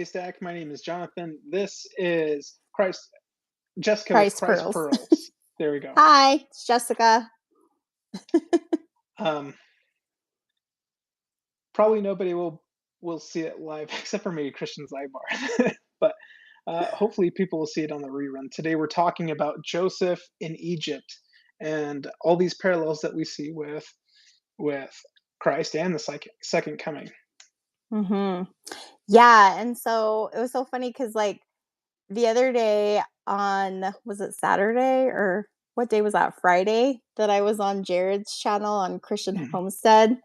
Haystack. My name is Jonathan. This is Jessica with Price Christ Pearls. Pearls. There we go. Hi, it's Jessica. Um, Probably nobody will see it live except for maybe Christian Zybar, but hopefully people will see it on the rerun. Today we're talking about Joseph in Egypt and all these parallels that we see with Christ and the second coming. Yeah, and so it was so funny because the other day was it Saturday or what day was that? Friday that I was on Jared's channel on Christian Mhm. Homestead,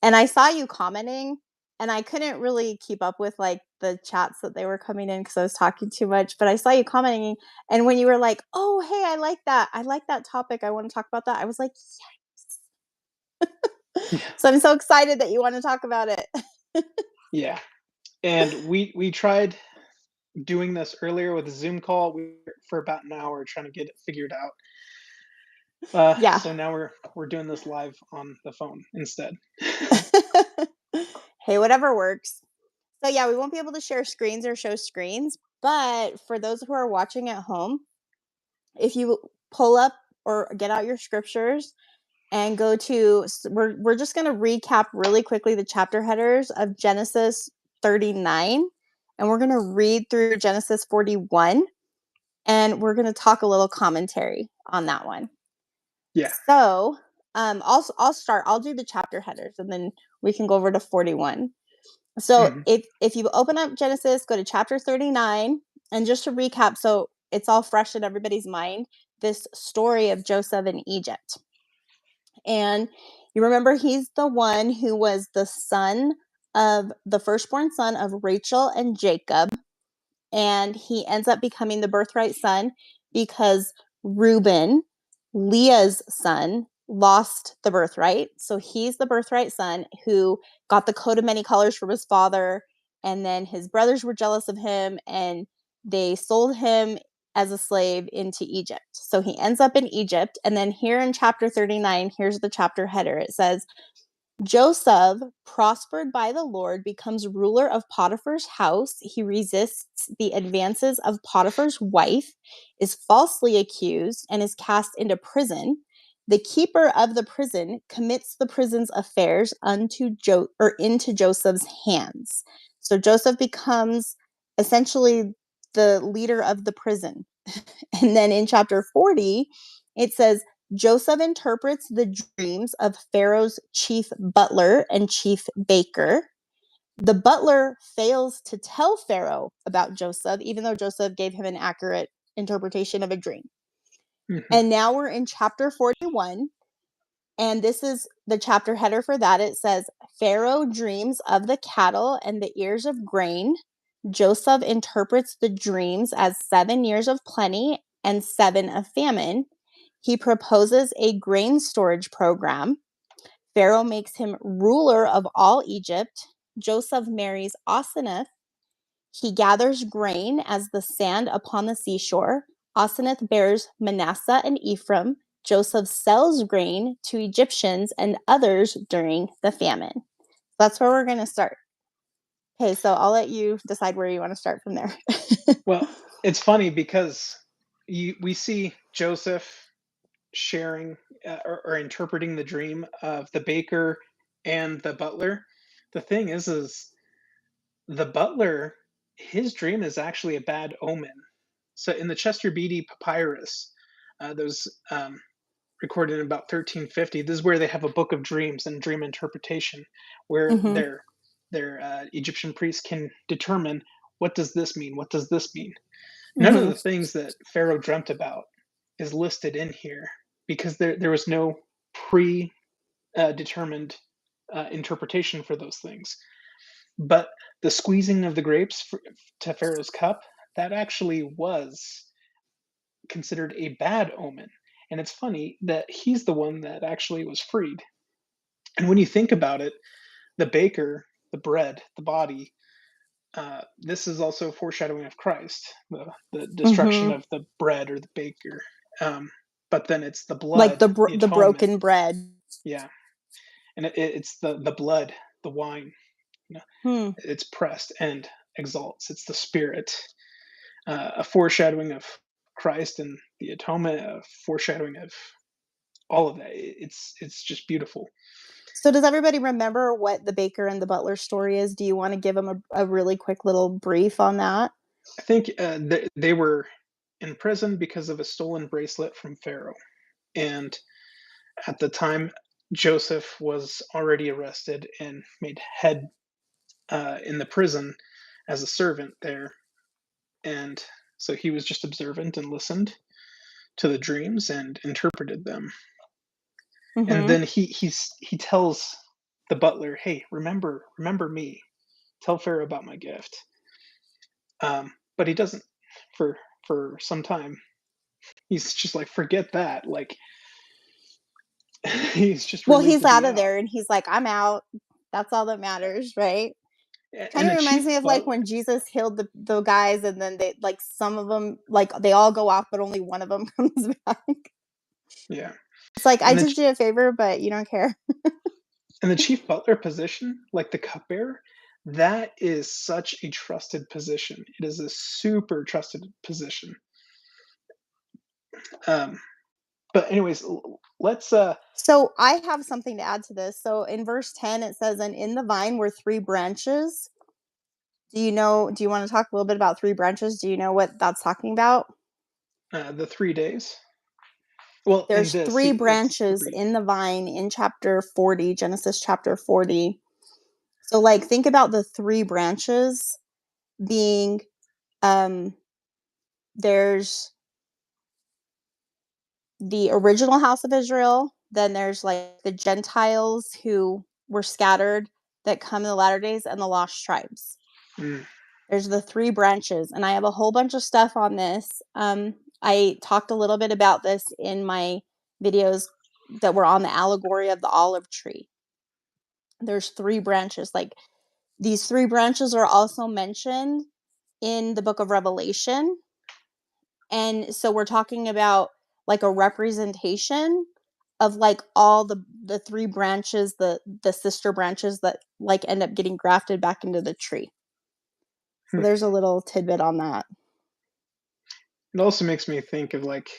and I saw you commenting, and I couldn't really keep up with the chats that they were coming in because I was talking too much. But I saw you commenting, and when you were like, "Oh, hey, I like that. I like that topic. I want to talk about that," I was like, Yeah, so I'm so excited that you want to talk about it. yeah. And we tried doing this earlier with a Zoom call for about an hour trying to get it figured out. Yeah. So now we're doing this live on the phone instead. Hey, whatever works. So yeah, we won't be able to share screens or show screens, but for those who are watching at home, if you pull up or get out your scriptures and go to, we're just going to recap really quickly the chapter headers of Genesis 39, and we're going to read through Genesis 41, and we're going to talk a little commentary on that one. Yeah. So I'll start. I'll do the chapter headers, and then we can go over to 41. So if you open up Genesis, go to chapter 39, and just to recap, so it's all fresh in everybody's mind, this story of Joseph in Egypt. And you remember he's the one who was the firstborn son of Rachel and Jacob. And he ends up becoming the birthright son because Reuben, Leah's son, lost the birthright. So he's the birthright son who got the coat of many colors from his father. And then his brothers were jealous of him and they sold him as a slave into Egypt. So he ends up in Egypt. And then here in chapter 39, here's the chapter header. It says, Joseph, prospered by the Lord, becomes ruler of Potiphar's house. He resists the advances of Potiphar's wife, is falsely accused, and is cast into prison. The keeper of the prison commits the prison's affairs into Joseph's hands. So Joseph becomes essentially the leader of the prison. And then in chapter 40, it says, Joseph interprets the dreams of Pharaoh's chief butler and chief baker. The butler fails to tell Pharaoh about Joseph, even though Joseph gave him an accurate interpretation of a dream. And now we're in chapter 41. And this is the chapter header for that. It says, Pharaoh dreams of the cattle and the ears of grain. Joseph interprets the dreams as 7 years of plenty and 7 of famine. He proposes a grain storage program. Pharaoh makes him ruler of all Egypt. Joseph marries Asenath. He gathers grain as the sand upon the seashore. Asenath bears Manasseh and Ephraim. Joseph sells grain to Egyptians and others during the famine. That's where we're going to start. Okay, so I'll let you decide where you want to start from there. Well, it's funny because we see Joseph sharing or interpreting the dream of the baker and the butler. The thing is the butler, his dream is actually a bad omen. So in the Chester Beatty Papyrus, those recorded in about 1350, this is where they have a book of dreams and dream interpretation, where their Egyptian priests can determine, what does this mean? What does this mean? None of the things that Pharaoh dreamt about is listed in here because there was no determined interpretation for those things. But the squeezing of the grapes to Pharaoh's cup, that actually was considered a bad omen. And it's funny that he's the one that actually was freed. And when you think about it, the baker, the bread, the body, this is also a foreshadowing of Christ, the destruction of the bread or the baker. But then it's the blood, Like the atonement. broken bread. Yeah, and it's the blood, the wine. You know, it's pressed, and exalts. It's the Spirit, a foreshadowing of Christ and the atonement, a foreshadowing of all of that. It's just beautiful. So does everybody remember what the baker and the butler story is? Do you want to give them a really quick little brief on that? I think they were in prison because of a stolen bracelet from Pharaoh, and at the time, Joseph was already arrested and made head in the prison as a servant there, and so he was just observant and listened to the dreams and interpreted them. And Mm-hmm. then he tells the butler, "Hey, remember me. Tell Pharaoh about my gift." But he doesn't for some time. He's just like, "Forget that." Like he's just Well, relieved he's to be out of out. there and he's like, I'm out. That's all that matters, right? Kind And of the reminds chief me of like butler, when Jesus healed the guys and then they like some of them like they all go off but only one of them comes back. yeah, It's like I and the did you a favor but you don't care. and the chief butler position, like the cupbearer, that is such a trusted position. It is a super trusted position. Um, but anyways, let's So I have something to add to this. So in verse 10 it says and in the vine were three branches. Do you want to talk a little bit about three branches? Do you know what that's talking about? the 3 days. Well, in There's this, three it's branches three. in the vine in chapter 40, Genesis chapter 40. So like think about the three branches being um there's the original house of Israel, then there's like the Gentiles who were scattered that come in the latter days and the lost tribes. Mm, There's the three branches and I have a whole bunch of stuff on this. I talked a little bit about this in my videos that were on the allegory of the olive tree. There's three branches. Like these three branches are also mentioned in the book of Revelation. And so we're talking about like a representation of like all the three branches, the sister branches that like end up getting grafted back into the tree. So hmm. there's a little tidbit on that. It also makes me think of like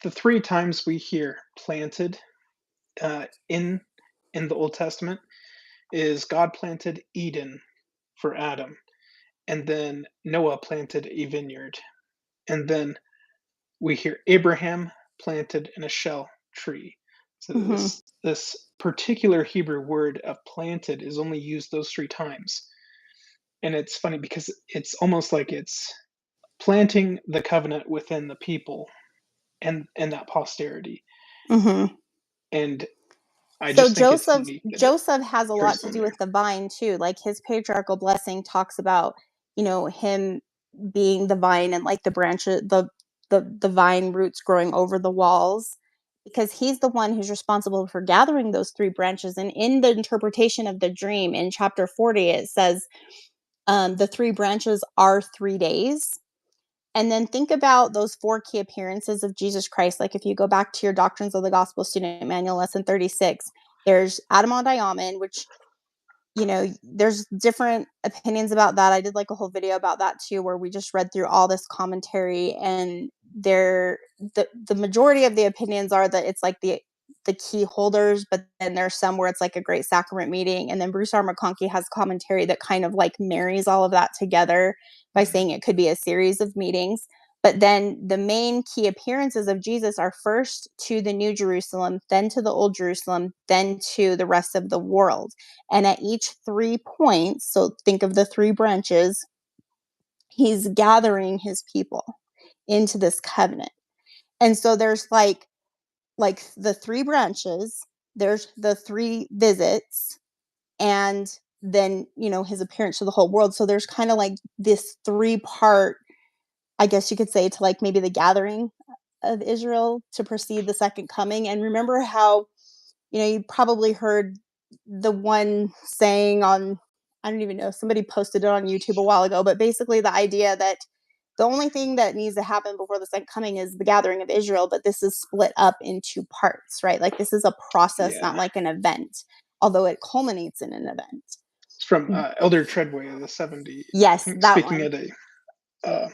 the three times we hear planted uh, in in the Old Testament is God planted Eden for Adam, and then Noah planted a vineyard, and then we hear Abraham planted in a shell tree. So Mm-hmm. this particular Hebrew word of planted is only used those three times. And it's funny because it's almost like it's planting the covenant within the people and that posterity. Mm-hmm. And I So just think it's Joseph unique that it Joseph has a lot carries to on do there. with the vine too. Like his patriarchal blessing talks about, him being the vine and like the branches the vine roots growing over the walls because he's the one who's responsible for gathering those three branches. And in the interpretation of the dream in chapter 40, it says the three branches are 3 days. And then think about those four key appearances of Jesus Christ. Like if you go back to your Doctrines of the Gospel Student Manual, lesson 36, there's Adamon, which, there's different opinions about that. I did like a whole video about that too, where we just read through all this commentary and the majority of the opinions are that it's like the key holders, but then there's some where it's like a great sacrament meeting. And then Bruce R. McConkie has commentary that kind of like marries all of that together by Mhm. saying it could be a series of meetings. But then the main key appearances of Jesus are first to the New Jerusalem, then to the Old Jerusalem, then to the rest of the world. And at each 3 points, so think of the 3 branches, he's gathering his people into this covenant. And so there's like the 3 branches, there's the 3 visits, and then, his appearance to the whole world. So there's kind of like this 3-part, I guess you could say, to like maybe the gathering of Israel to precede the second coming. And remember how, you probably heard the one saying on, I don't even know, somebody posted it on YouTube a while ago, but basically the idea that the only thing that needs to happen before the second coming is the gathering of Israel, but this is split up into parts, right? Like this is a process, not Yeah. like an event, although it culminates in an event. It's from Elder Treadway of the 70s, I Yes, think, that speaking one. at a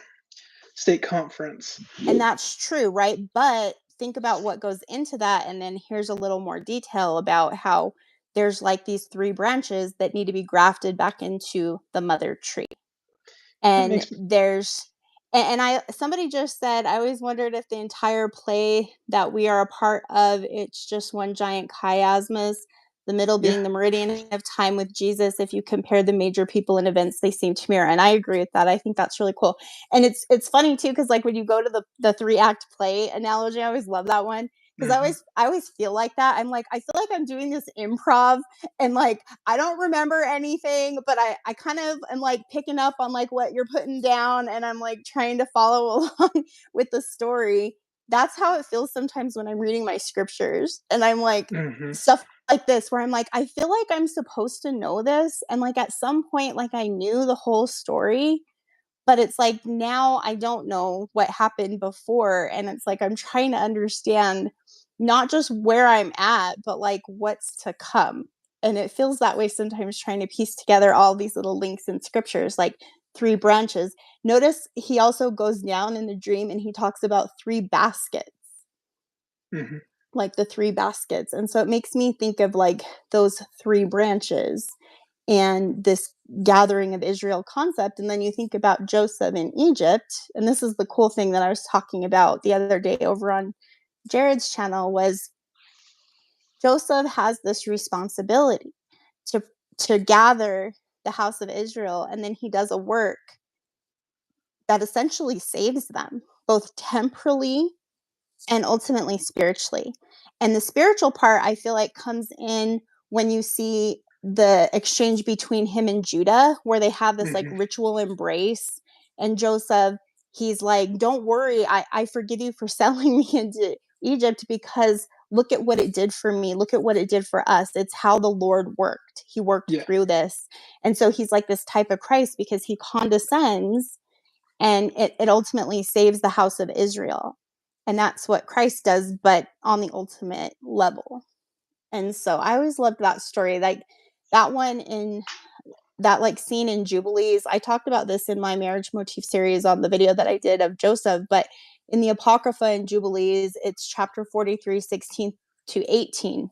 state conference. And that's true, right? But think about what goes into that. And then here's a little more detail about how there's like these three branches that need to be grafted back into the mother tree. That And makes me. there's and I somebody just said, I always wondered if the entire play that we are a part of, it's just one giant chiasmus, the middle Yeah. being the meridian of time with Jesus. If you compare the major people and events, they seem to mirror. And I agree with that. I think that's really cool. And it's funny too, because like when you go to the 3-act play analogy, I always love that one. Because Hmm. I always feel like that. I'm like, I feel like I'm doing this improv and like I don't remember anything, but I kind of am like picking up on like what you're putting down and I'm like trying to follow along with the story. That's how it feels sometimes when I'm reading my scriptures and I'm like Hmm. stuff like this where I'm like I feel like I'm supposed to know this and like at some point like I knew the whole story, but it's like now I don't know what happened before and it's like I'm trying to understand not just where I'm at but like what's to come. And it feels that way sometimes trying to piece together all these little links in scriptures like three branches. Notice he also goes down in the dream and he talks about three baskets, Hmm. like the three baskets. And so it makes me think of like those three branches and this gathering of Israel concept. And then you think about Joseph in Egypt. And this is the cool thing that I was talking about the other day over on Jared's channel was Joseph has this responsibility to to gather the house of Israel. And then he does a work that essentially saves them, both temporally and ultimately spiritually. And the spiritual part, I feel like, comes in when you see the exchange between him and Judah, where they have this like Hmm. ritual embrace. And Joseph, he's like, don't worry, I forgive you for selling me into Egypt because look at what it did for me. Look at what it did for us. It's how the Lord worked. He worked Yeah. through this. And so he's like this type of Christ because he condescends and it ultimately saves the house of Israel. And that's what Christ does, but on the ultimate level. And so I always loved that story. Like that one in that like scene in Jubilees. I talked about this in my marriage motif series on the video that I did of Joseph, but in the Apocrypha in Jubilees, it's chapter 43, 16 to 18.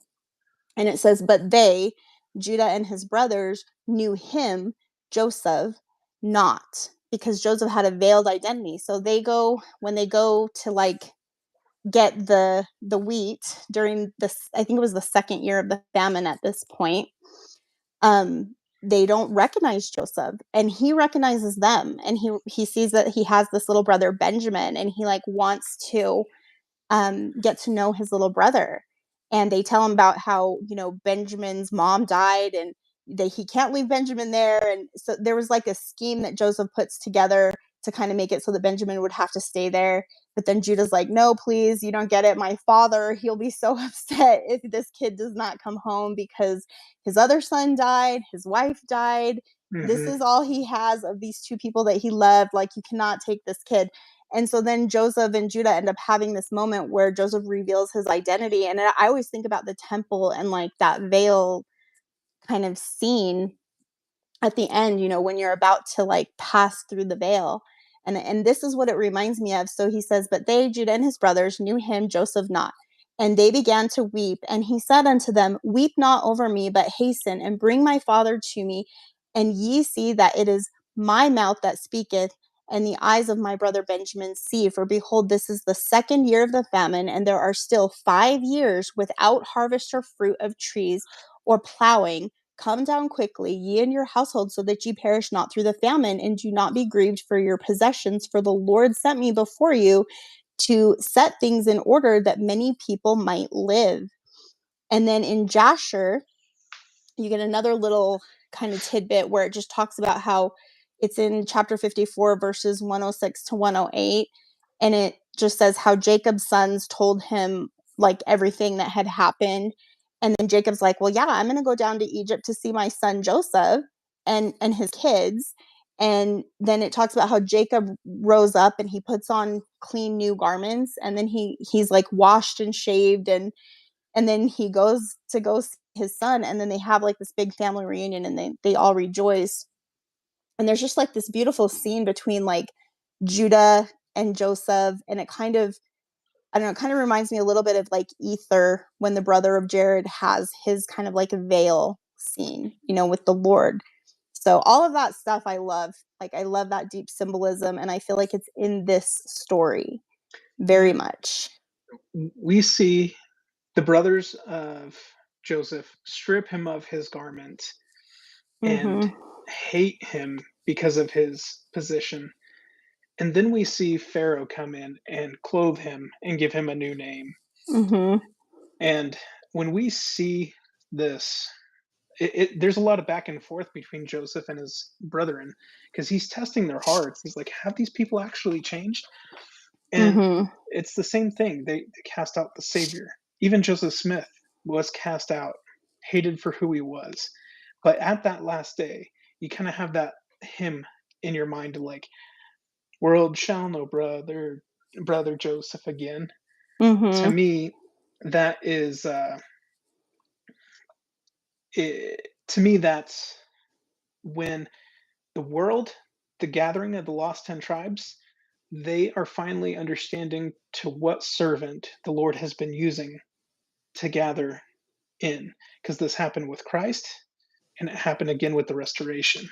And it says, but they, Judah and his brothers, knew him, Joseph, not because Joseph had a veiled identity. So they go, when they go to like get the wheat during this, I think it was the second year of the famine at this point, they don't recognize Joseph and he recognizes them and he sees that he has this little brother Benjamin and he like wants to get to know his little brother. And they tell him about how, you know, Benjamin's mom died and he can't leave Benjamin there. And so there was like a scheme that Joseph puts together to kind of make it so that Benjamin would have to stay there. But then Judah's like, no, please, you don't get it. My father, he'll be so upset if this kid does not come home because his other son died, his wife died. This Hmm. is all he has of these two people that he loved. Like, you cannot take this kid. And so then Joseph and Judah end up having this moment where Joseph reveals his identity. And I always think about the temple and like that veil kind of scene at the end, you know, when you're about to like pass through the veil. And this is what it reminds me of. So he says, but they, Judah and his brothers, knew him, Joseph not. And they began to weep. And he said unto them, weep not over me, but hasten and bring my father to me. And ye see that it is my mouth that speaketh, and the eyes of my brother Benjamin see. For behold, this is the second year of the famine, and there are still 5 years without harvest or fruit of trees or plowing. Come down quickly, ye and your household, so that ye perish not through the famine, and do not be grieved for your possessions. For the Lord sent me before you to set things in order that many people might live. And then in Jasher, you get another little kind of tidbit where it just talks about how it's in chapter 54, verses 106 to 108. And it just says how Jacob's sons told him like everything that had happened. And then Jacob's like, well, yeah, I'm going to go down to Egypt to see my son Joseph and his kids. And then it talks about how Jacob rose up and he puts on clean new garments. And then he's like washed and shaved and then he goes to go see his son, and then they have like this big family reunion, and they all rejoice. And there's just like this beautiful scene between like Judah and Joseph, and it kind of, I don't know, it kind of reminds me a little bit of like Ether when the brother of Jared has his kind of like veil scene, with the Lord. So all of that stuff I love. Like I love that deep symbolism, and I feel like it's in this story very Yeah. much. We see the brothers of Joseph strip him of his garment and Mhm. hate him because of his position. And then we see Pharaoh come in and clothe him and give him a new name. Mhm. And when we see this, there's a lot of back and forth between Joseph and his brethren because he's testing their hearts. He's like, have these people actually changed? And Mhm. it's the same thing. They cast out the Savior. Even Joseph Smith was cast out, hated for who he was. But at that last day, you kind of have that hymn in your mind, like, world shall know brother Joseph again. To Mhm. me, that is to me that's when the world, the gathering of the lost 10 tribes, they are finally understanding to what servant the Lord has been using to gather in, because this happened with Christ and it happened again with the restoration.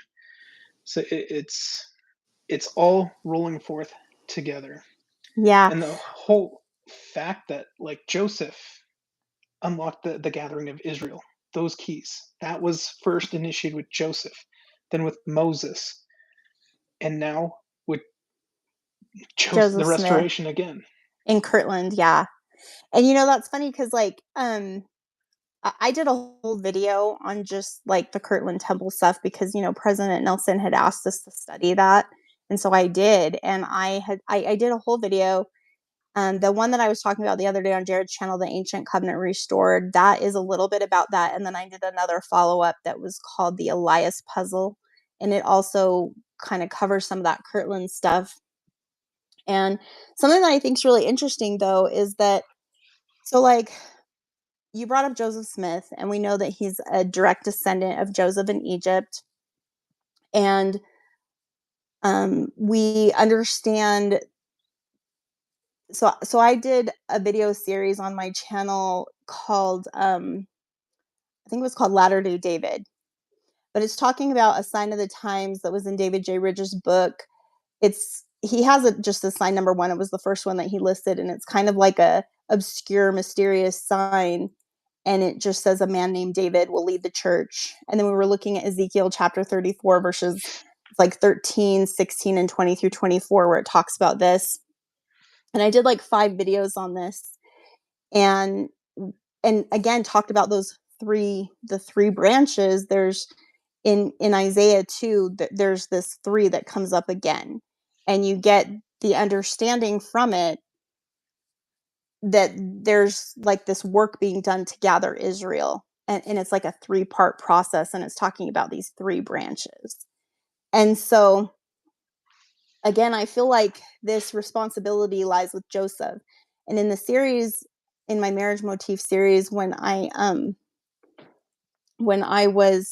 So it's all rolling forth together. Yeah. And the whole fact that like Joseph unlocked the gathering of Israel, those keys, that was first initiated with Joseph, then with Moses, and now with Joseph, the Joseph Smith restoration again. in Kirtland, yeah. And that's funny because like I did a whole video on just like the Kirtland Temple stuff because President Nelson had asked us to study that, and so I did, and I did a whole video. The one that I was talking about the other day on Jared's channel, the Ancient Covenant Restored, that is a little bit about that, and then I did another follow up that was called the Elias Puzzle, and it also kind of covers some of that Kirtland stuff. And something that I think is really interesting though is that, so like you brought up Joseph Smith, and we know that he's a direct descendant of Joseph in Egypt. And we understand. So I did a video series on my channel called, I think it was called Latter Day David, but it's talking about a sign of the times that was in David J. Ridge's book. He has just a sign number 1. It was the first one that he listed, and it's kind of like a obscure, mysterious sign, and it just says a man named David will lead the church. And then we were looking at Ezekiel chapter 34 verses like 13, 16, and 20 through 24, where it talks about this. And I did like 5 videos on this, and again talked about the three branches. There's in Isaiah 2, there's this 3 that comes up again, and you get the understanding from it that there's like this work being done to gather Israel, and it's like a 3-part process, and it's talking about these 3 branches. And so again, I feel like this responsibility lies with Joseph. And in the series, in my marriage motif series, when I was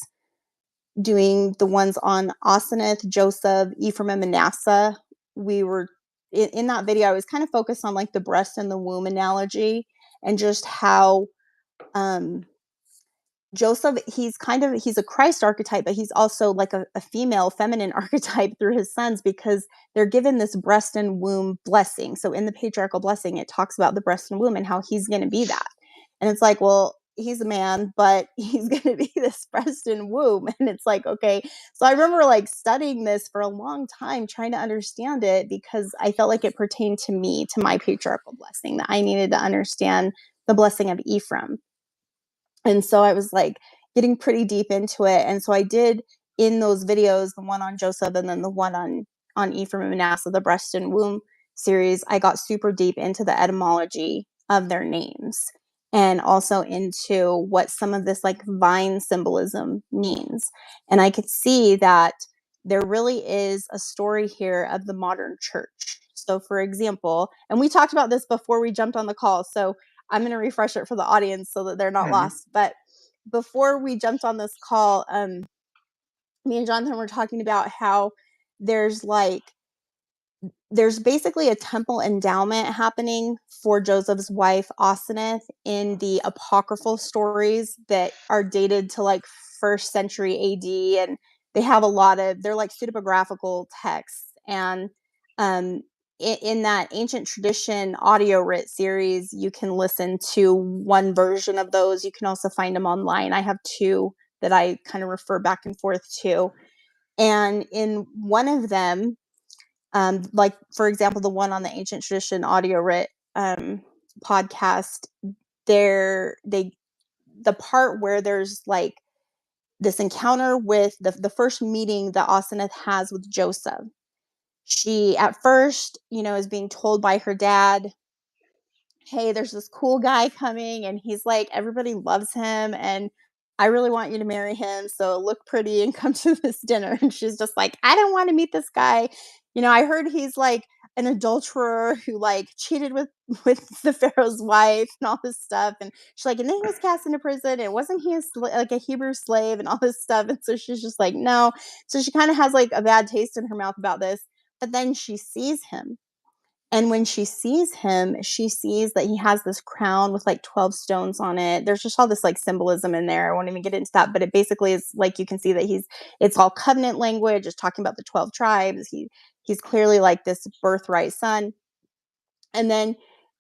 doing the ones on Asenath, Joseph, Ephraim, and Manasseh, we were in that video, I was kind of focused on like the breast and the womb analogy, and just how um Joseph, he's a Christ archetype, but he's also like a female feminine archetype through his sons, because they're given this breast and womb blessing. So in the patriarchal blessing, it talks about the breast and womb and how he's going to be that. And it's like, well, he's a man, but he's going to be this breast and womb. And it's like, okay. So I remember like studying this for a long time, trying to understand it, because I felt like it pertained to me, to my patriarchal blessing, that I needed to understand the blessing of Ephraim. And so I was like getting pretty deep into it. And so I did, in those videos, the one on Joseph and then the one on Ephraim and Manasseh, the breast and womb series, I got super deep into the etymology of their names, and also into what some of this like vine symbolism means. And I could see that there really is a story here of the modern church. So for example, and we talked about this before we jumped on the call, so I'm going to refresh it for the audience so that they're not Mhm. lost. But before we jumped on this call, me and Jonathan were talking about how there's basically a temple endowment happening for Joseph's wife Asenath in the apocryphal stories that are dated to like first century AD, and they have they're like pseudepigraphical texts. And in that ancient tradition audio writ series, you can listen to one version of those. You can also find them online. I have two that I kind of refer back and forth to. And in one of them, like for example, the one on the ancient tradition audio writ podcast, the part where there's like this encounter with the first meeting that Asenath has with Joseph. She at first, is being told by her dad, hey, there's this cool guy coming and he's like, everybody loves him and I really want you to marry him. So look pretty and come to this dinner. And she's just like, I don't want to meet this guy. I heard he's like an adulterer who like cheated with the Pharaoh's wife and all this stuff. And she's like, and then he was cast into prison. And wasn't he like a Hebrew slave and all this stuff? And so she's just like, no. So she kind of has like a bad taste in her mouth about this. But then she sees him. And when she sees him, she sees that he has this crown with like 12 stones on it. There's just all this like symbolism in there. I won't even get into that, but it basically is like, you can see that it's all covenant language. It's talking about the 12 tribes. He's clearly like this birthright son. And then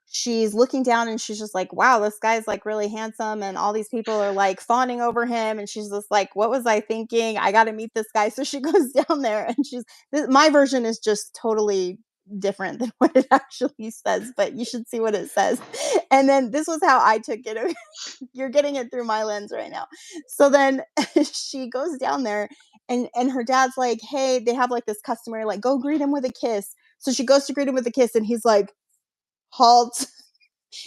she's looking down and she's just like, wow, this guy's like really handsome. And all these people are like fawning over him. And she's just like, what was I thinking? I got to meet this guy. So she goes down there and my version is just totally different than what it actually says, but you should see what it says. And then this was how I took it. You're getting it through my lens right now. So then she goes down there and her dad's like, hey, they have like this customary, like, go greet him with a kiss. So she goes to greet him with a kiss and he's like, halt.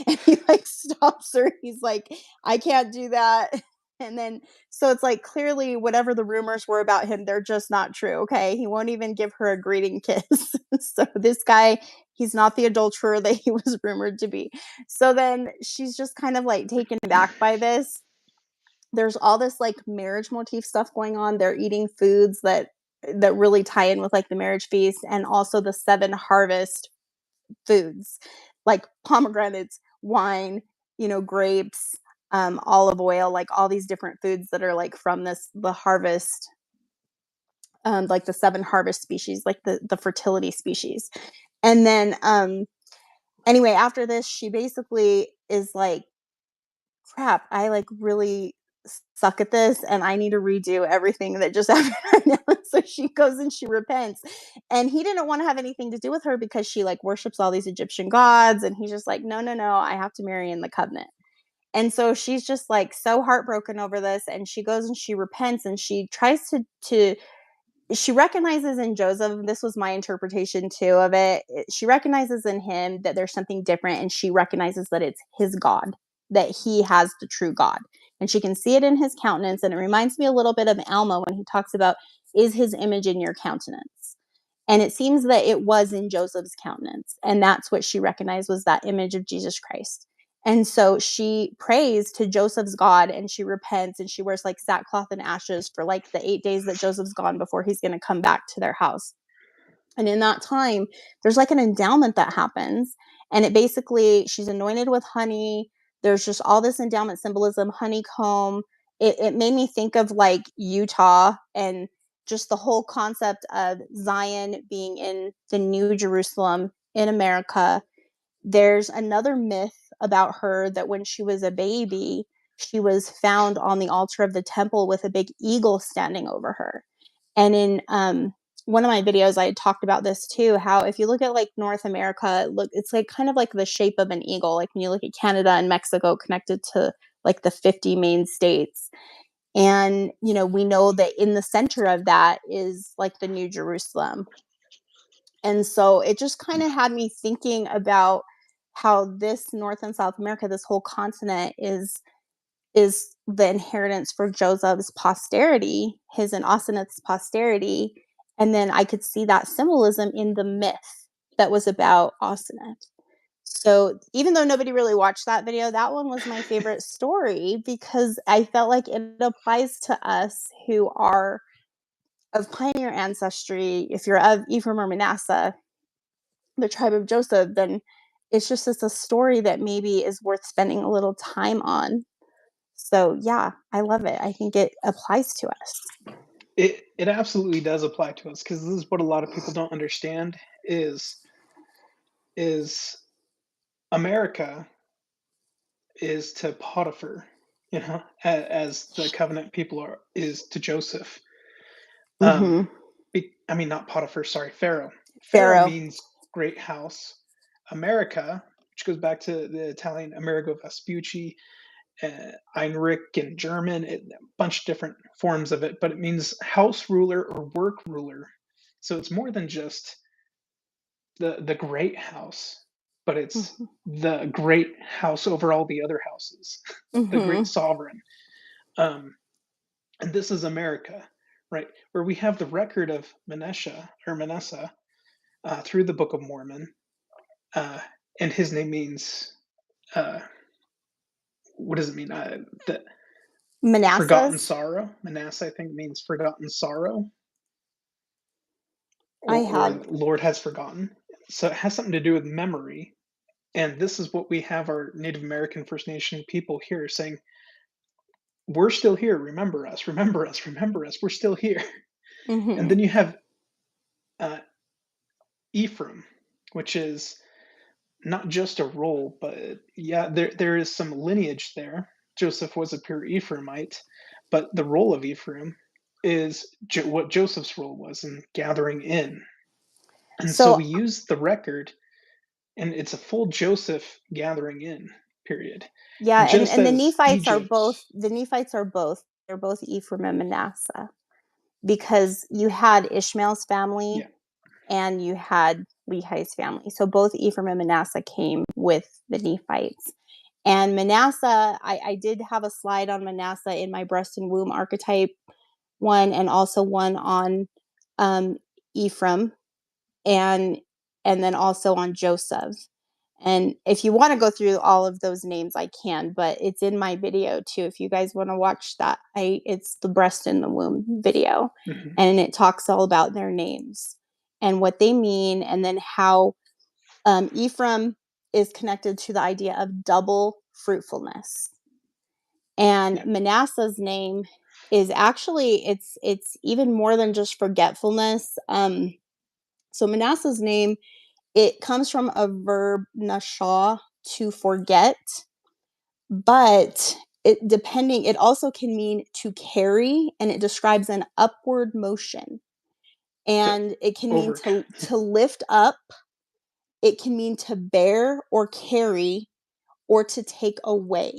And he like stops her. He's like, I can't do that. And then, so it's like clearly whatever the rumors were about him, they're just not true. Okay. He won't even give her a greeting kiss. So this guy, he's not the adulterer that he was rumored to be. So then she's just kind of like taken aback by this. There's all this like marriage motif stuff going on. They're eating foods that really tie in with like the marriage feast, and also the 7 harvest foods like pomegranates, wine, grapes, olive oil, like all these different foods that are like from the harvest, like the 7 harvest species, like the fertility species. And then anyway, after this, she basically is like, crap, I like really suck at this and I need to redo everything that just happened right now. So she goes and she repents. And he didn't want to have anything to do with her because she like worships all these Egyptian gods. And he's just like, no, I have to marry in the covenant. And so she's just like so heartbroken over this. And she goes and she repents and she tries to she recognizes in Joseph, this was my interpretation too of it. She recognizes in him that there's something different, and she recognizes that it's his God, that he has the true God. And she can see it in his countenance. And it reminds me a little bit of Alma when he talks about, is his image in your countenance? And it seems that it was in Joseph's countenance. And that's what she recognized, was that image of Jesus Christ. And so she prays to Joseph's God and she repents and she wears like sackcloth and ashes for like the 8 days that Joseph's gone before he's going to come back to their house. And in that time, there's like an endowment that happens. And it basically, she's anointed with honey. There's just all this endowment symbolism, honeycomb. It made me think of like Utah and just the whole concept of Zion being in the New Jerusalem in America. There's another myth about her that when she was a baby, she was found on the altar of the temple with a big eagle standing over her. And in one of my videos, I had talked about this too, how if you look at like North America, it's like kind of like the shape of an eagle. Like when you look at Canada and Mexico connected to like the 50 main states. And, we know that in the center of that is like the New Jerusalem. And so it just kind of had me thinking about how this North and South America, this whole continent is the inheritance for Joseph's posterity, his and Asenath's posterity. And then I could see that symbolism in the myth that was about Asenath. So even though nobody really watched that video, that one was my favorite story because I felt like it applies to us who are of pioneer ancestry. If you're of Ephraim or Manasseh, the tribe of Joseph, then it's a story that maybe is worth spending a little time on. So yeah, I love it. I think it applies to us. It absolutely does apply to us because this is what a lot of people don't understand is America is to Potiphar, as the covenant people is to Joseph. Um, Mm-hmm. I mean, not Potiphar, sorry, Pharaoh. Pharaoh Pharaoh. means great house. America, which goes back to the Italian Amerigo Vespucci, Heinrich in German, a bunch of different forms of it, but it means house ruler or work ruler. So it's more than just the great house, but it's Mm-hmm. the great house over all the other houses, the great Mm-hmm. sovereign. Um, and this is America, right? Where we have the record of Manasseh through the Book of Mormon, uh, and his name means uh, what does it mean? The forgotten Manassas. sorrow. Manasseh, I think, means forgotten sorrow, I or have. Lord has forgotten. So it has something to do with memory. And this is what we have our Native American First Nation people here saying, we're still here. Remember us, remember us, remember us. We're still here. And Mm-hmm. then you have uh, Ephraim, which is not just a role, but yeah, there is some lineage there. Joseph was a pure Ephraimite, but the role of Ephraim is what Joseph's role was in gathering in. And so So we use the record, and it's a full Joseph gathering in period. yeah, And just and as Egypt, The Nephites are both. They're both Ephraim and Manasseh because you had Ishmael's family yeah, and you had Lehi's family. So both Ephraim and Manasseh came with the Nephites. And Manasseh, I did have a slide on Manasseh in my breast and womb archetype one, and also one on um, Ephraim, and then also on Joseph. And if you want to go through all of those names, I can, but it's in my video too. If you guys want to watch that, it's the breast and the womb video, hmm and it talks all about their names and what they mean, and then how Ephraim is connected to the idea of double fruitfulness, and yeah, Manasseh's name is actually it's even more than just forgetfulness. So Manasseh's name, it comes from a verb nashah, to forget, but it also can mean to carry, and it describes an upward motion, to and it can mean over, to lift up, it can mean to bear or carry, or to take away.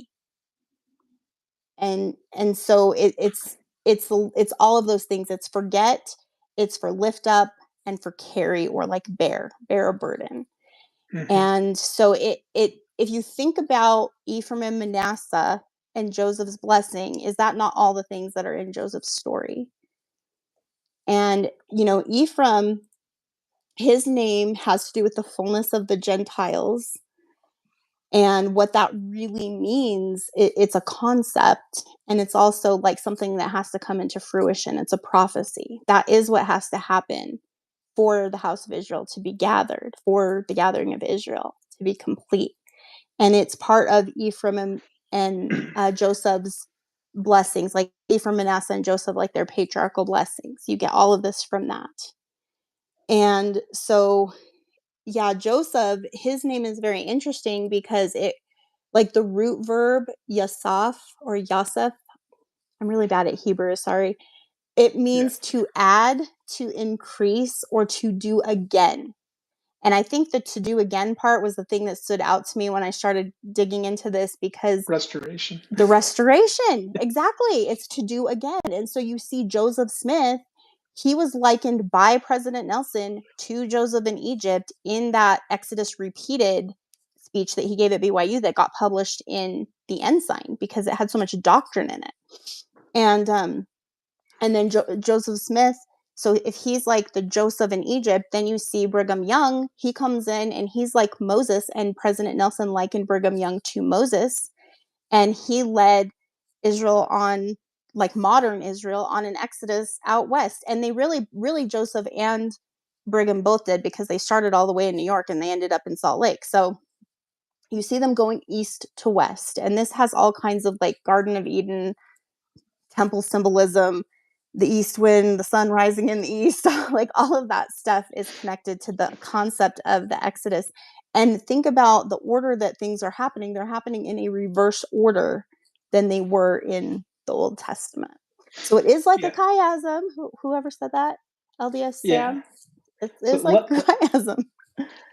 And so it's all of those things. It's forget, it's for lift up, and for carry, or like bear a burden. hmm And so it if you think about Ephraim and Manasseh and Joseph's blessing, is that not all the things that are in Joseph's story? And Ephraim, his name has to do with the fullness of the Gentiles. And what that really means, it's a concept, and it's also like something that has to come into fruition. It's a prophecy. That is what has to happen for the house of Israel to be gathered, for the gathering of Israel to be complete. And it's part of Ephraim and Joseph's blessings, like Ephraim, Manasseh, and Joseph, like their patriarchal blessings. You get all of this from that. And so, yeah, Joseph, his name is very interesting because like the root verb Yasaf or Yasef, I'm really bad at Hebrew, sorry. It yeah, means to add, to increase, or to do again. And I think the to do again part was the thing that stood out to me when I started digging into this, because restoration. the restoration, exactly, it's to do again. And so you see Joseph Smith, he was likened by President Nelson to Joseph in Egypt in that Exodus repeated speech that he gave at BYU that got published in the Ensign because it had so much doctrine in it. And then Joseph Smith So if he's like the Joseph in Egypt, then you see Brigham Young, he comes in and he's like Moses, and President Nelson likened Brigham Young to Moses, and he led Israel on, like modern Israel, on an exodus out west. And they really Joseph and Brigham both did, because they started all the way in New York and they ended up in Salt Lake. So you see them going east to west, and this has all kinds of like Garden of Eden temple symbolism, the east wind, the sun rising in the east, like all of that stuff is connected to the concept of the Exodus. And think about the order that things are happening. They're happening in a reverse order than they were in the Old Testament. So it is like a Yeah. chiasm. Whoever said that? LDS Yeah. Sam? It So is like a chiasm.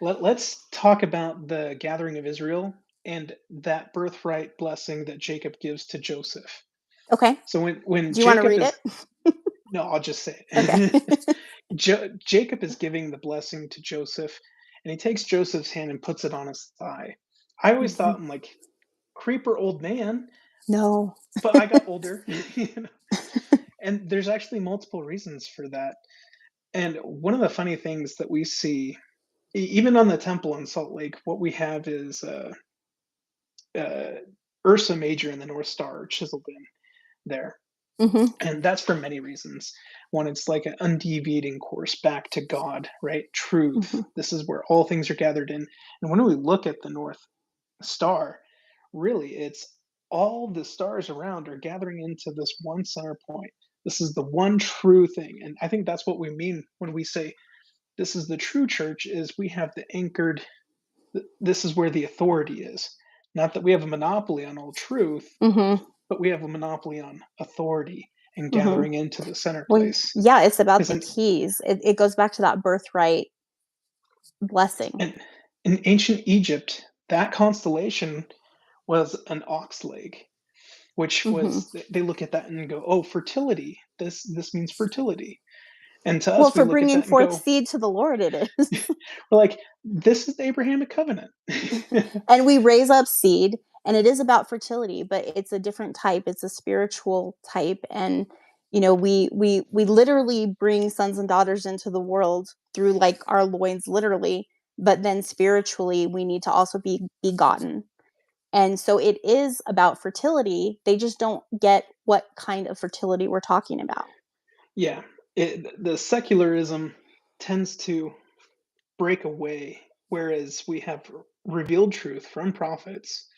let's talk about the gathering of Israel and that birthright blessing that Jacob gives to Joseph. Okay. So when Do you want to Jacob read is it? no, I'll just say Okay. it. Jacob is giving the blessing to Joseph, and he takes Joseph's hand and puts it on his thigh. I always thought, I'm like, creeper old man, No. but I got older, you know? And there's actually multiple reasons for that. And one of the funny things that we see, even on the temple in Salt Lake, what we have is uh, Ursa Major in the North Star chiseled in there. Hmm. And that's for many reasons. One, it's like an undeviating course back to God, right? Truth. Hmm. This is where all things are gathered in. And when we look at the North Star, really, it's all the stars around are gathering into this one center point. This is the one true thing. And I think that's what we mean when we say this is the true church, is we have the anchored, this is where the authority is. Not that we have a monopoly on all truth, Hmm. but we have a monopoly on authority and Hmm. gathering into the center Well, place. yeah, it's about Because the keys. It goes back to that birthright blessing. in ancient Egypt, that constellation was an ox leg, which Hmm. was they look at that and go, "Oh, fertility. This means fertility." And to Well, us, we for look at bringing that and forth go, seed to the Lord, it is. "We're like, this is the Abrahamic covenant." And we raise up seed, and it is about fertility, but it's a different type. It's a spiritual type. And we literally bring sons and daughters into the world through like our loins, literally, but then spiritually we need to also be begotten. And so it is about fertility. They just don't get what kind of fertility we're talking about. Yeah, the secularism tends to break away, whereas we have revealed truth from prophets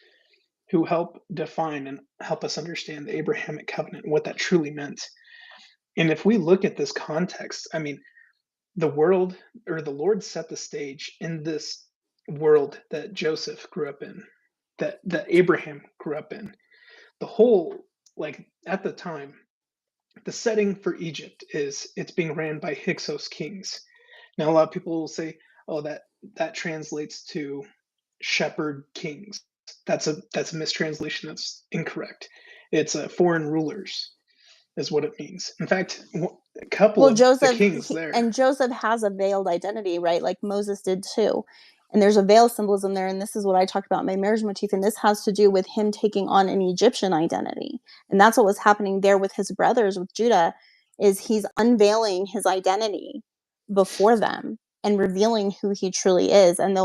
who help define and help us understand the Abrahamic covenant and what that truly meant. And if we look at this context, I mean, the world or the Lord set the stage in this world that Joseph grew up in, that Abraham grew up in. The whole, like at the time, the setting for Egypt is it's being ran by Hyksos kings. Now a lot of people will say, oh, that translates to shepherd kings. That's a mistranslation. That's incorrect. It's foreign rulers is what it means. In fact, a couple Well, of the kings there. Joseph has a veiled identity, right? Like Moses did too. And there's a veil symbolism there. And this is what I talked about in my marriage motif. And this has to do with him taking on an Egyptian identity. And that's what was happening there with his brothers, with Judah, is he's unveiling his identity before them and revealing who he truly is. And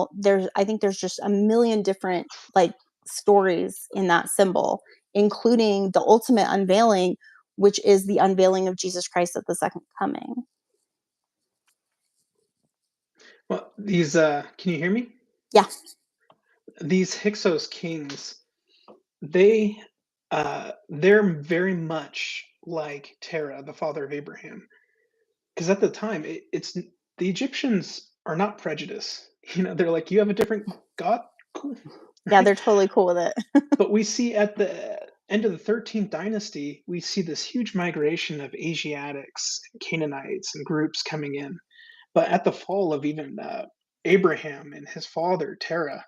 I think there's just a million different like stories in that symbol, including the ultimate unveiling, which is the unveiling of Jesus Christ at the second coming. Well, these can you hear me? Yeah. These Hyksos kings, they they're very much like Terah, the father of Abraham. Because at the time, it's the Egyptians are not prejudiced. They're like, you have a different God, cool, Yeah, right? they're totally cool with it. But we see at the end of the 13th dynasty, we see this huge migration of Asiatics, and Canaanites, and groups coming in. But at the fall of even Abraham and his father Terah,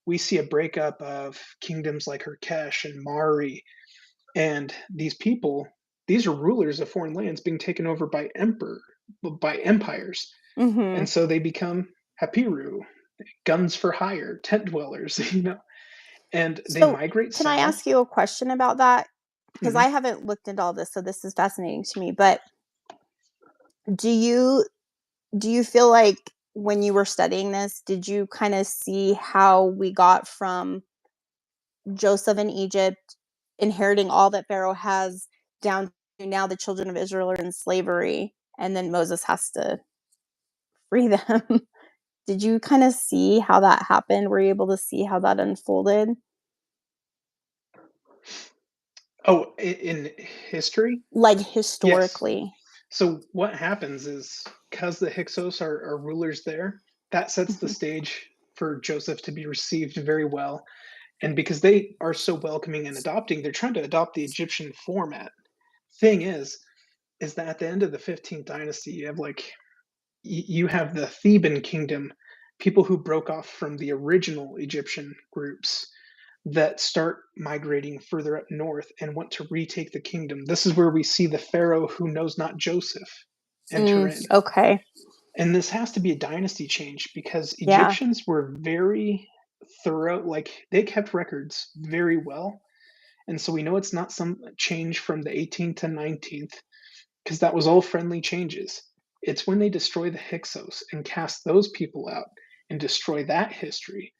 we see a breakup of kingdoms like Urkesh and Mari, and these people. These are rulers of foreign lands being taken over by empires, Hmm. and so they become Hapiru, guns for hire, tent dwellers, and they So, migrate can I south. ask you a question about that? Because Mhm. I haven't looked into all this, so this is fascinating to me. But Do you feel like when you were studying this, did you kind of see how we got from Joseph in Egypt inheriting all that Pharaoh has down to now the children of Israel are in slavery and then Moses has to free them? Did you kind of see how that happened? Were you able to see how that unfolded? Oh, in history? Like Yes. historically. So what happens is because the Hyksos are rulers there, that sets the Mhm. stage for Joseph to be received very well. And because they are so welcoming and adopting, they're trying to adopt the Egyptian format. Thing is that at the end of the 15th dynasty, you have you have the Theban kingdom, people who broke off from the original Egyptian groups that start migrating further up north and want to retake the kingdom. This is where we see the Pharaoh who knows not Joseph enter in. Okay. And this has to be a dynasty change because Yeah. Egyptians were very thorough, like they kept records very well. And so we know it's not some change from the 18th to 19th because that was all friendly changes. It's when they destroy the Hyksos and cast those people out and destroy that history.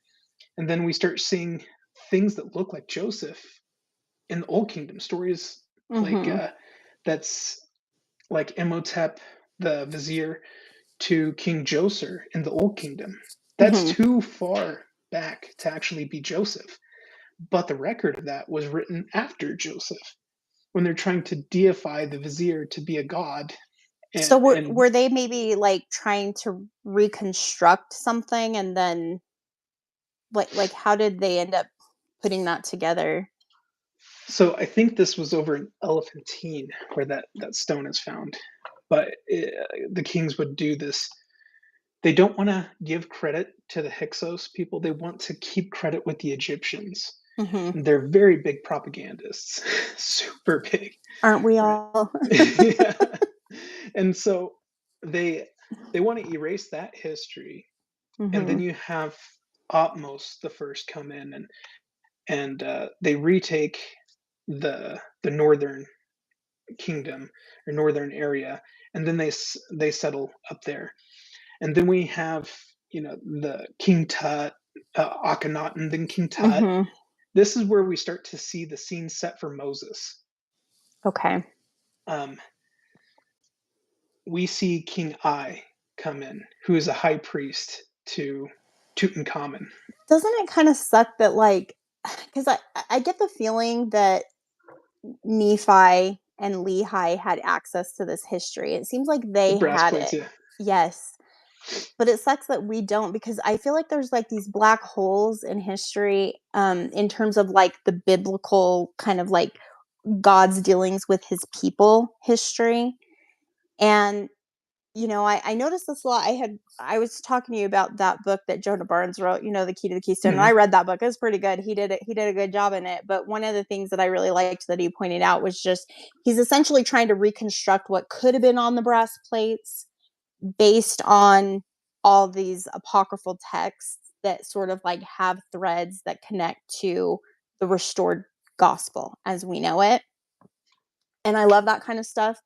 And then we start seeing things that look like Joseph in the Old Kingdom stories like Mhm. that's like Imhotep the vizier to King Djoser in the Old Kingdom. That's Mhm. too far back to actually be Joseph. But the record of that was written after Joseph when they're trying to deify the vizier to be a god. So And were they maybe like trying to reconstruct something and then like how did they end up putting that together? so I think this was over in Elephantine where that stone is found. But the kings would do this. They don't want to give credit to the Hyksos people. They want to keep credit with the Egyptians. Mhm. And they're very big propagandists, super big, Aren't we right? all? Yeah. And so they they want to erase that history, and then Mhm. you have Otmos the first come in and they retake the northern kingdom or northern area, and then they settle up there. And then we have, the King Tut, Akhenaten, then King Tut. Mhm. This is where we start to see the scene set for Moses. Okay. Um, we see King Ai come in, who is a high priest to Tutankhamun. Doesn't it kind of suck that like cuz I get the feeling that Nephi and Lehi had access to this history. It seems like The they brass had plates, it. yeah. Yes. But it sucks that we don't because I feel like there's like these black holes in history in terms of like the biblical kind of like God's dealings with his people history. And I noticed this a lot. I was talking to you about that book that Jonah Barnes wrote, The Key to the Keystone. And I Hmm. read that book. It was pretty good. He did a good job in it. But one of the things that I really liked that he pointed out was just he's essentially trying to reconstruct what could have been on the brass plates based on all these apocryphal texts that sort of like have threads that connect to the restored gospel as we know it. And I love that kind of stuff.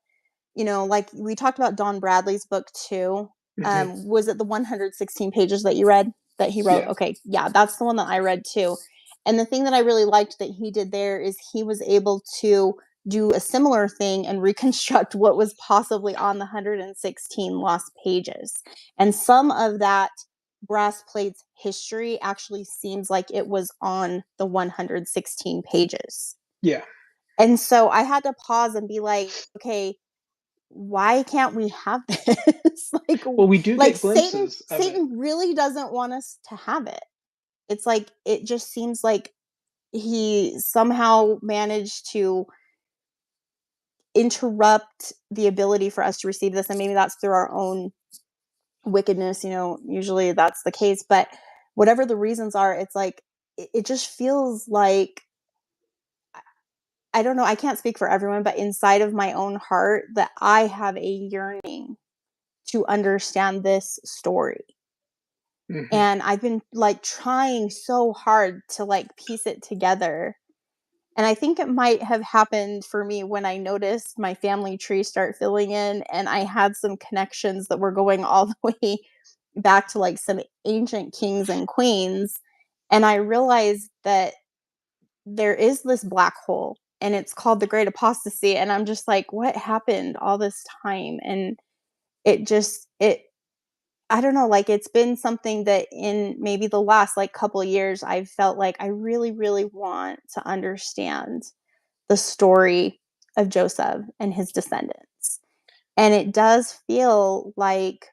Like we talked about Don Bradley's book too. Hmm. Was it the 116 pages that you read that he wrote? Yeah. Okay, yeah, that's the one that I read too. And the thing that I really liked that he did there is he was able to do a similar thing and reconstruct what was possibly on the 116 lost pages. And some of that brass plates history actually seems like it was on the 116 pages. Yeah. And so I had to pause and be like, okay, why can't we have this? Well, we do like get Satan glimpses of it. Satan really doesn't want us to have it. It's like it just seems like he somehow managed to interrupt the ability for us to receive this, and maybe that's through our own wickedness, usually that's the case, but whatever the reasons are, it's like it just feels like I don't know, I can't speak for everyone, but inside of my own heart that I have a yearning to understand this story. Hmm. And I've been like trying so hard to like piece it together. And I think it might have happened for me when I noticed my family tree start filling in, and I had some connections that were going all the way back to like some ancient kings and queens. And I realized that there is this black hole and it's called the Great Apostasy. And I'm just like, what happened all this time? And it I don't know, like it's been something that in maybe the last like couple of years I've felt like I really, really want to understand the story of Joseph and his descendants. And it does feel like,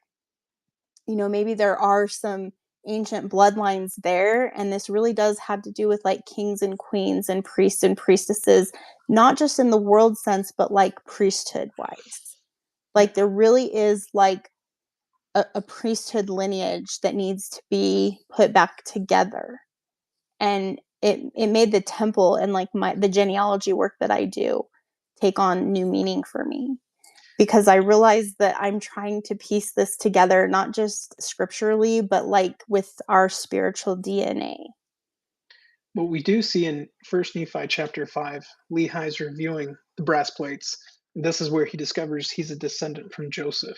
maybe there are some ancient bloodlines there. And this really does have to do with like kings and queens and priests and priestesses, not just in the world sense, but like priesthood wise. Yeah. Like there really is like a priesthood lineage that needs to be put back together. And it made the temple and like the genealogy work that I do take on new meaning for me, because I realized that I'm trying to piece this together, not just scripturally, but like with our spiritual DNA. What we do see in First Nephi chapter 5, Lehi's reviewing the brass plates. This is where he discovers he's a descendant from Joseph.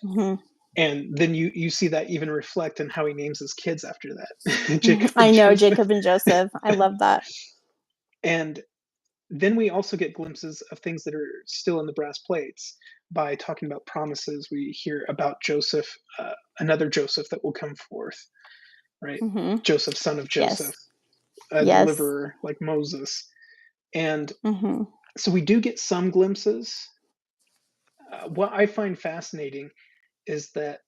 Mhm. And then you see that even reflect in how he names his kids after that. Jacob I and know Joseph. Jacob and Joseph. I love that. And then we also get glimpses of things that are still in the brass plates by talking about promises. We hear about Joseph, another Joseph that will come forth, right? Hmm. Joseph, son of Joseph, Yes. a Yes. deliverer like Moses. And Hmm. so we do get some glimpses. What I find fascinating is that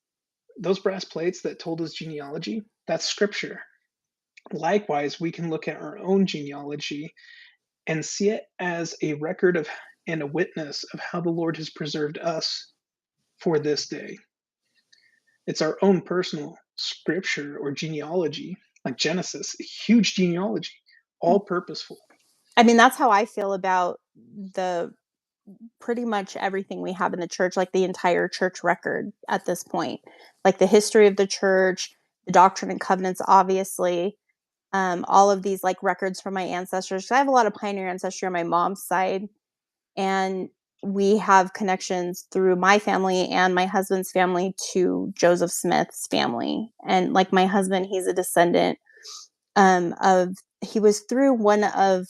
those brass plates that told us genealogy, that's scripture. Likewise, we can look at our own genealogy and see it as a record of and a witness of how the Lord has preserved us for this day. It's our own personal scripture or genealogy, like Genesis, a huge genealogy, all purposeful. I mean, that's how I feel about the pretty much everything we have in the church, like the entire church record at this point, like the history of the church, the Doctrine and Covenants, obviously, all of these like records from my ancestors. 'Cause I have a lot of pioneer ancestry on my mom's side, and we have connections through my family and my husband's family to Joseph Smith's family. And like my husband, he's a descendant of he was through one of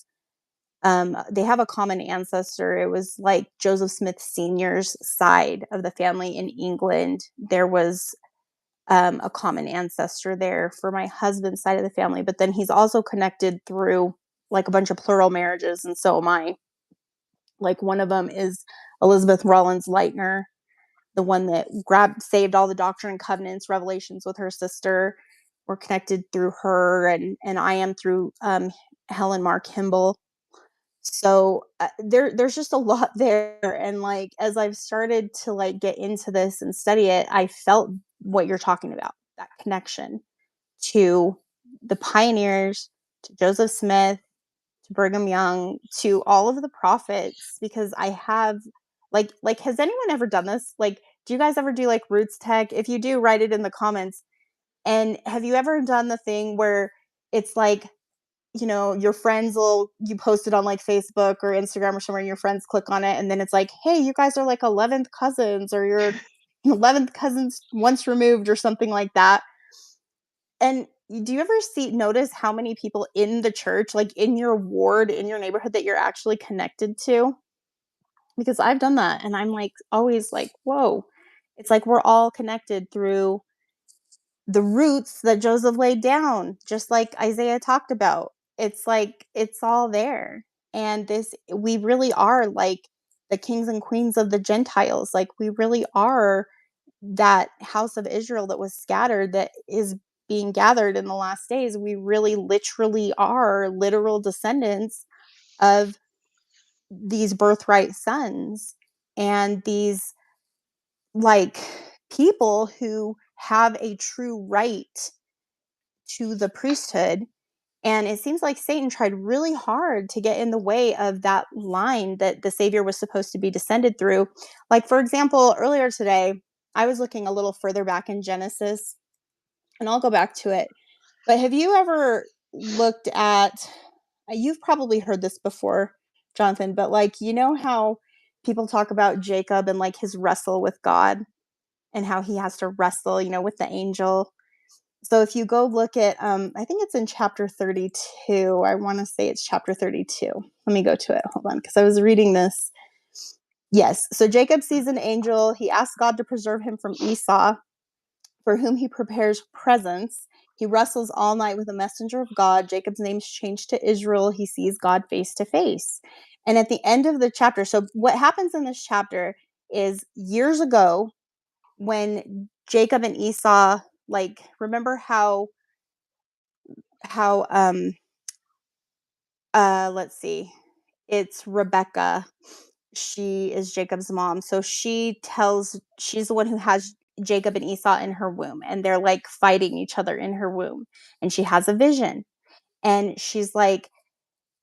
they have a common ancestor. It was like Joseph Smith Sr.'s side of the family in England. There was a common ancestor there for my husband's side of the family, but then he's also connected through like a bunch of plural marriages, and so am I. Like one of them is Elizabeth Rollins Lightner, the one that saved all the Doctrine and Covenants revelations with her sister. We're connected through her, and I am through Helen Mar Kimball. So there's just a lot there, and like as I've started to like get into this and study it, I felt what you're talking about, that connection to the pioneers, to Joseph Smith, to Brigham Young, to all of the prophets, because I have like has anyone ever done this? Like, do you guys ever do like roots tech? If you do, write it in the comments. And have you ever done the thing where it's like, your friends will you post it on like Facebook or Instagram or somewhere, and your friends click on it, and then it's like, hey, you guys are like 11th cousins, or you're 11th cousins once removed, or something like that. And do you ever notice how many people in the church, like in your ward, in your neighborhood, that you're actually connected to? Because I've done that, and I'm like always like, whoa. It's like we're all connected through the roots that Joseph laid down, just like Isaiah talked about. It's like it's all there. And we really are like the kings and queens of the Gentiles. Like we really are that house of Israel that was scattered, that is being gathered in the last days. We really literally are literal descendants of these birthright sons, and these like people who have a true right to the priesthood. And it seems like Satan tried really hard to get in the way of that line that the Savior was supposed to be descended through. Like, for example, earlier today, I was looking a little further back in Genesis, and I'll go back to it. But have you ever looked at, you've probably heard this before, Jonathan, but like, you know how people talk about Jacob and like his wrestle with God and how he has to wrestle, with the angel. So if you go look at, I think it's in chapter 32. I want to say it's chapter 32. Let me go to it. Hold on, because I was reading this. Yes. So Jacob sees an angel. He asks God to preserve him from Esau, for whom he prepares presents. He wrestles all night with a messenger of God. Jacob's name's changed to Israel. He sees God face to face. And at the end of the chapter, so what happens in this chapter is years ago when Jacob and Esau, like, remember how let's see, it's Rebecca. She is Jacob's mom. So she's the one who has Jacob and Esau in her womb, and they're like fighting each other in her womb. And she has a vision. And she's like,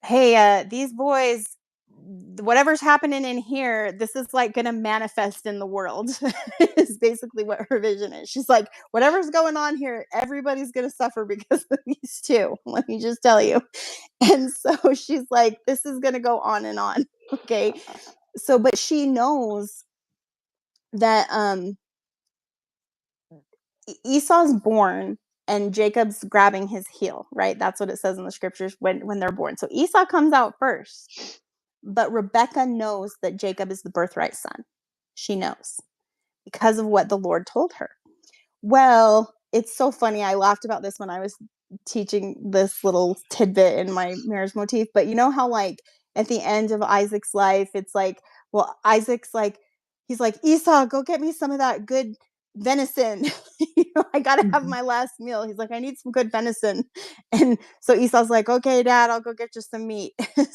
hey, these boys, whatever's happening in here, this is like going to manifest in the world, is basically what her vision is. She's like, whatever's going on here, everybody's going to suffer because of these two. Let me just tell you. And so she's like, this is going to go on and on. Okay. So, but she knows that Esau's born and Jacob's grabbing his heel, right? That's what it says in the scriptures when they're born. So Esau comes out first, but Rebecca knows that Jacob is the birthright son. She knows because of what the Lord told her. Well, it's so funny. I laughed about this when I was teaching this little tidbit in my marriage motif. But you know how, like, at the end of Isaac's life, it's like, well, Isaac's like, he's like, Esau, go get me some of that good venison. I got to have my last meal. He's like, I need some good venison. And so Esau's like, okay, Dad, I'll go get you some meat.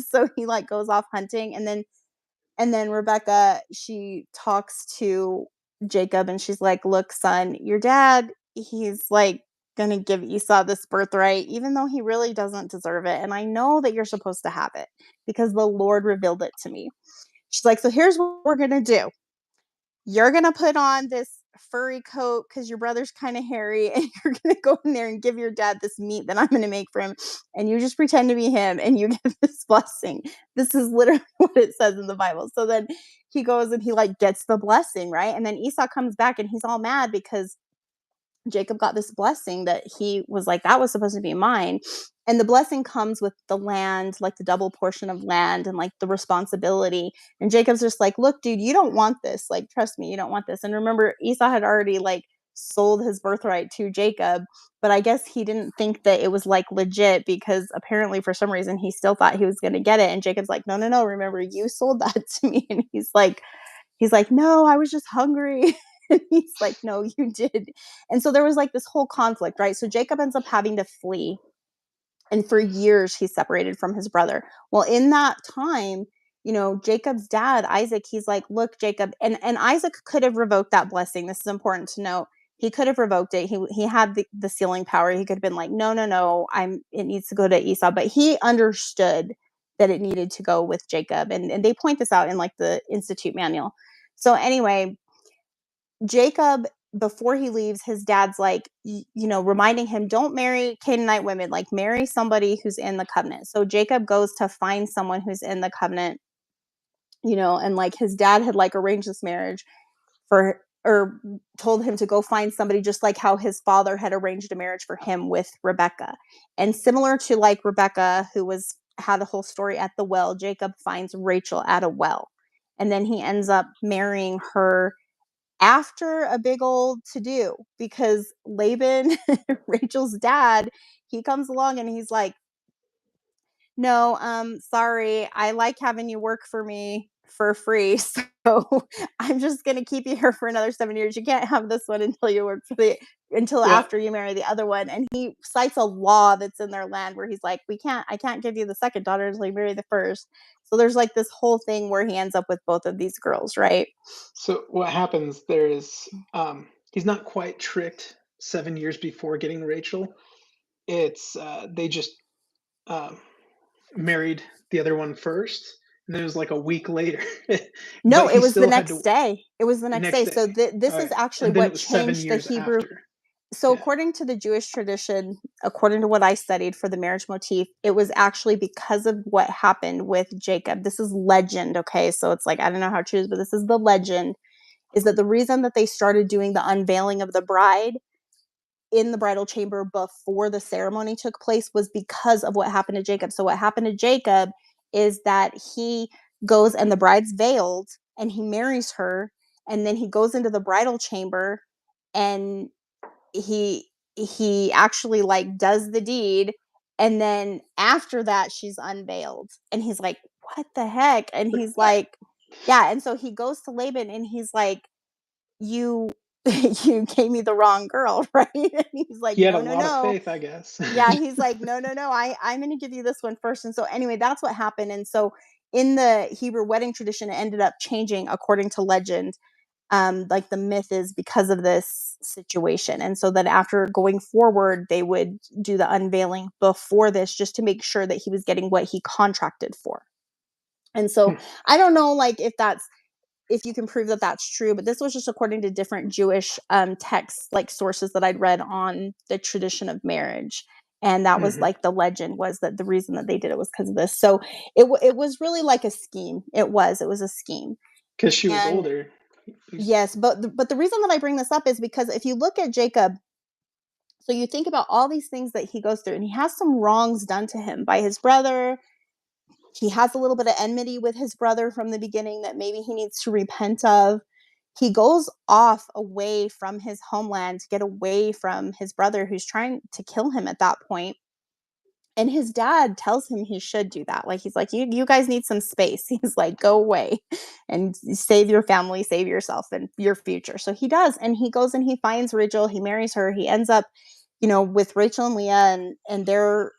So he like goes off hunting. And then Rebecca, she talks to Jacob and she's like, look, son, your dad, he's like going to give Esau this birthright, even though he really doesn't deserve it. And I know that you're supposed to have it because the Lord revealed it to me. She's like, so here's what we're going to do. You're going to put on this furry coat because your brother's kind of hairy, and you're going to go in there and give your dad this meat that I'm going to make for him. And you just pretend to be him and you give this blessing. This is literally what it says in the Bible. So then he goes and he like gets the blessing, right? And then Esau comes back and he's all mad because Jacob got this blessing that he was like, that was supposed to be mine. And the blessing comes with the land, like the double portion of land and like the responsibility. And Jacob's just like, look, dude, you don't want this. Like, trust me, you don't want this. And remember, Esau had already like sold his birthright to Jacob, but I guess he didn't think that it was like legit because apparently for some reason he still thought he was going to get it. And Jacob's like, no, remember, you sold that to me. And he's like, no, I was just hungry. And he's like, no, you did. And so there was like this whole conflict, right? So Jacob ends up having to flee. And for years, he's separated from his brother. Well, in that time, Jacob's dad, Isaac, he's like, look, Jacob, and Isaac could have revoked that blessing. This is important to note. He could have revoked it. He had the sealing power. He could have been like, no, it needs to go to Esau. But he understood that it needed to go with Jacob. And they point this out in like the Institute manual. So anyway, Jacob, before he leaves, his dad's like, reminding him, don't marry Canaanite women, like marry somebody who's in the covenant. So Jacob goes to find someone who's in the covenant, and like his dad had like arranged this marriage or told him to go find somebody just like how his father had arranged a marriage for him with Rebecca. And similar to like Rebecca, who had the whole story at the well, Jacob finds Rachel at a well. And then he ends up marrying her after a big old to-do because Laban, Rachel's dad, he comes along and he's like, no, sorry, I like having you work for me for free, so I'm just gonna keep you here for another 7 years. You can't have this one until Yeah. after you marry the other one. And he cites a law that's in their land where he's like, I can't give you the second daughter until you marry the first. So there's like this whole thing where he ends up with both of these girls, right? So what happens there is he's not quite tricked 7 years before getting Rachel. It's they just um, married the other one first, and then it was like a week later. No, But it he was the still had next to day. It was the the next next day. So day. this All is right. actually And then it what was seven changed the years Hebrew. after. So Yeah. according to the Jewish tradition, according to what I studied for the marriage motif, it was actually because of what happened with Jacob. This is legend, okay? So it's like, I don't know how true it is, but this is the legend, is that the reason that they started doing the unveiling of the bride in the bridal chamber before the ceremony took place was because of what happened to Jacob. So what happened to Jacob is that he goes and the bride's veiled and he marries her, and then he goes into the bridal chamber and he actually like does the deed, and then after that she's unveiled and he's like, what the heck? And he's like, yeah. And so he goes to Laban and he's like, you you gave me the wrong girl, right? And he's like, He had a no, no, lot of no. faith, I guess. Yeah, he's like, no, no, no, I'm going to give you this one first. And so anyway, that's what happened. And so in the Hebrew wedding tradition, it ended up changing according to legend. Like the myth is because of this situation. And so that after going forward, they would do the unveiling before this just to make sure that he was getting what he contracted for. And so I don't know, like, if you can prove that that's true, but this was just according to different Jewish texts, like sources that I'd read on the tradition of marriage. And that was Mhm. like the legend was that the reason that they did it was because of this. So it was really like a scheme. It was a scheme. 'Cause she was And older. yes, but the reason that I bring this up is because if you look at Jacob, so you think about all these things that he goes through, and he has some wrongs done to him by his brother. He has a little bit of enmity with his brother from the beginning that maybe he needs to repent of. He goes off away from his homeland to get away from his brother who's trying to kill him at that point. And his dad tells him he should do that. Like, he's like, you guys need some space. He's like, go away and save your family, save yourself and your future. So he does. And he goes and he finds Rachel. He marries her. He ends up, with Rachel and Leah and their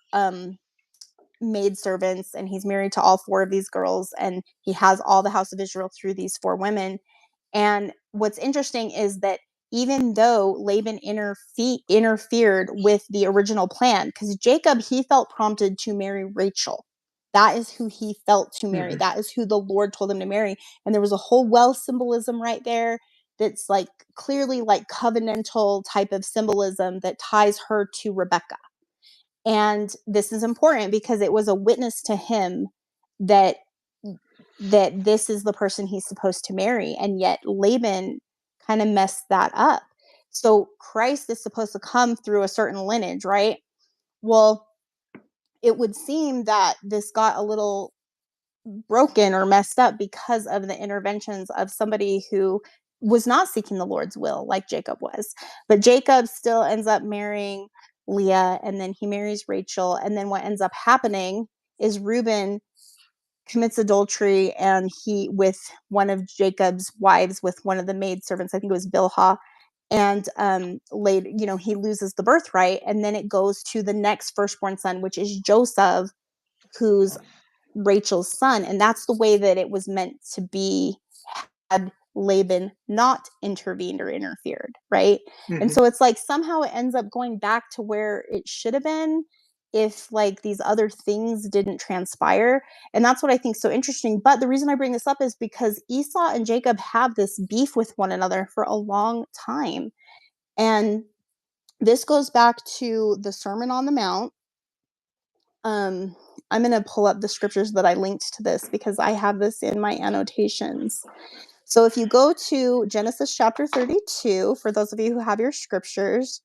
maid servants, and he's married to all four of these girls, and he has all the house of Israel through these four women. And what's interesting is that even though Laban interfered with the original plan, because Jacob, he felt prompted to marry Rachel. That is who he felt to marry. Mhm. That is who the Lord told him to marry. And there was a whole well symbolism right there that's like clearly like covenantal type of symbolism that ties her to Rebecca. And this is important because it was a witness to him that this is the person he's supposed to marry, and yet Laban kind of messed that up. So Christ is supposed to come through a certain lineage, right? Well, it would seem that this got a little broken or messed up because of the interventions of somebody who was not seeking the Lord's will like Jacob was. But Jacob still ends up marrying Leah, and then he marries Rachel, and then what ends up happening is Reuben commits adultery, and he with one of Jacob's wives, with one of the maid servants, I think it was Bilhah, and later, he loses the birthright, and then it goes to the next firstborn son, which is Joseph, who's Rachel's son, and that's the way that it was meant to be had Laban not intervened or interfered, right? And Mhm. so it's like somehow it ends up going back to where it should have been if like these other things didn't transpire. And that's what I think is so interesting. But the reason I bring this up is because Esau and Jacob have this beef with one another for a long time. And this goes back to the Sermon on the Mount. I'm going to pull up the scriptures that I linked to this because I have this in my annotations. So if you go to Genesis chapter 32, for those of you who have your scriptures,